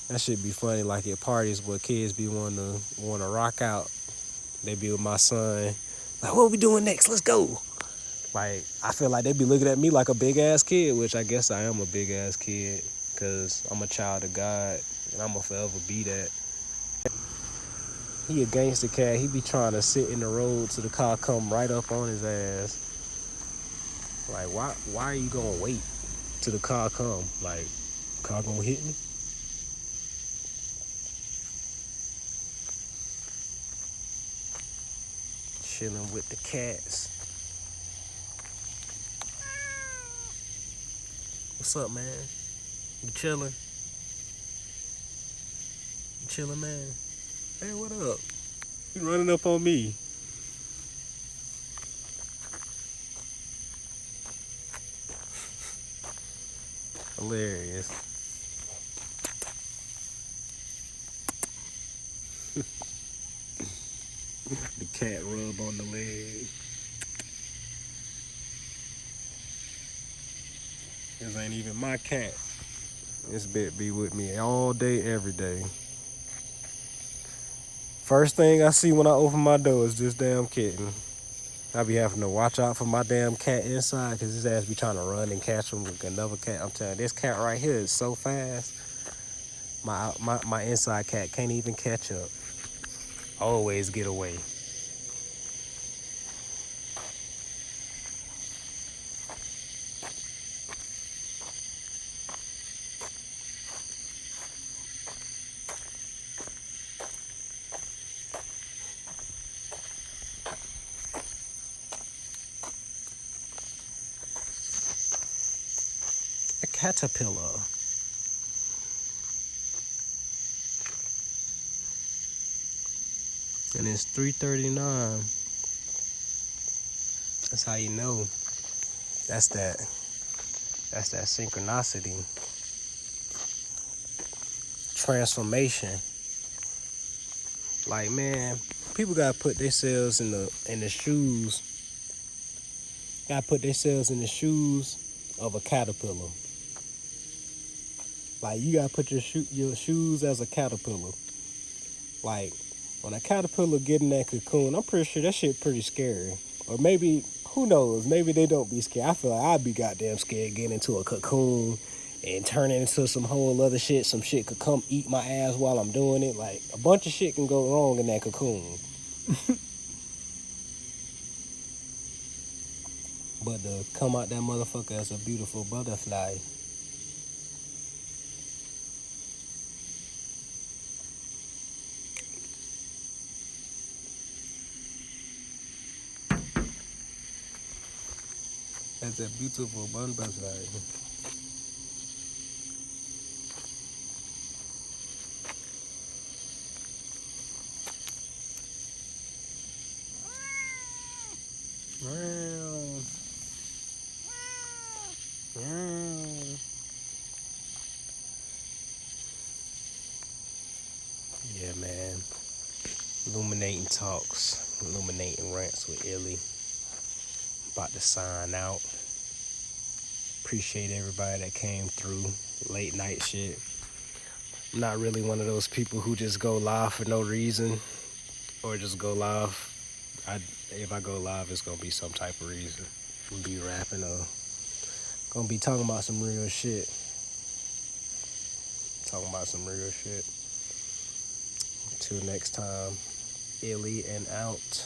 Speaker 1: That should be funny. Like, at parties where kids be wanting to rock out, they be with my son. Like, what we doing next? Let's go. Like, I feel like they be looking at me like a big ass kid, which I guess I am a big ass kid, because I'm a child of God, and I'm gonna forever be that. He a gangster cat. He be trying to sit in the road till the car come right up on his ass. Like, why are you gonna wait till the car come? Like, car gonna hit me? Chilling with the cats. What's up, man? You chilling? You chilling, man? Hey, what up? You running up on me? Hilarious. The cat rub on the leg. This ain't even my cat. This bit be with me all day, every day. First thing I see when I open my door is this damn kitten. I be having to watch out for my damn cat inside because his ass be trying to run and catch him with another cat. I'm telling you, this cat right here is so fast. My inside cat can't even catch up. Always get away. A caterpillar. And it's 3:39. That's how you know. That's that synchronicity. Transformation. Like, man, people gotta put themselves in the shoes. Gotta put themselves in the shoes of a caterpillar. Like, you gotta put your shoes as a caterpillar. Like, when a caterpillar get in that cocoon, I'm pretty sure that shit pretty scary. Or maybe, who knows, maybe they don't be scared. I feel like I'd be goddamn scared getting into a cocoon and turning into some whole other shit. Some shit could come eat my ass while I'm doing it. Like, a bunch of shit can go wrong in that cocoon. But to come out that motherfucker as a beautiful butterfly. As a beautiful butterfly. Yeah, man. Illuminating talks, illuminating rants with Illy. About to sign out. Appreciate everybody that came through. Late night shit. I'm not really one of those people who just go live for no reason, or just go live. If I go live, it's gonna be some type of reason. I'm gonna be rapping or gonna be talking about some real shit. Talking about some real shit. Until next time, Illy and out.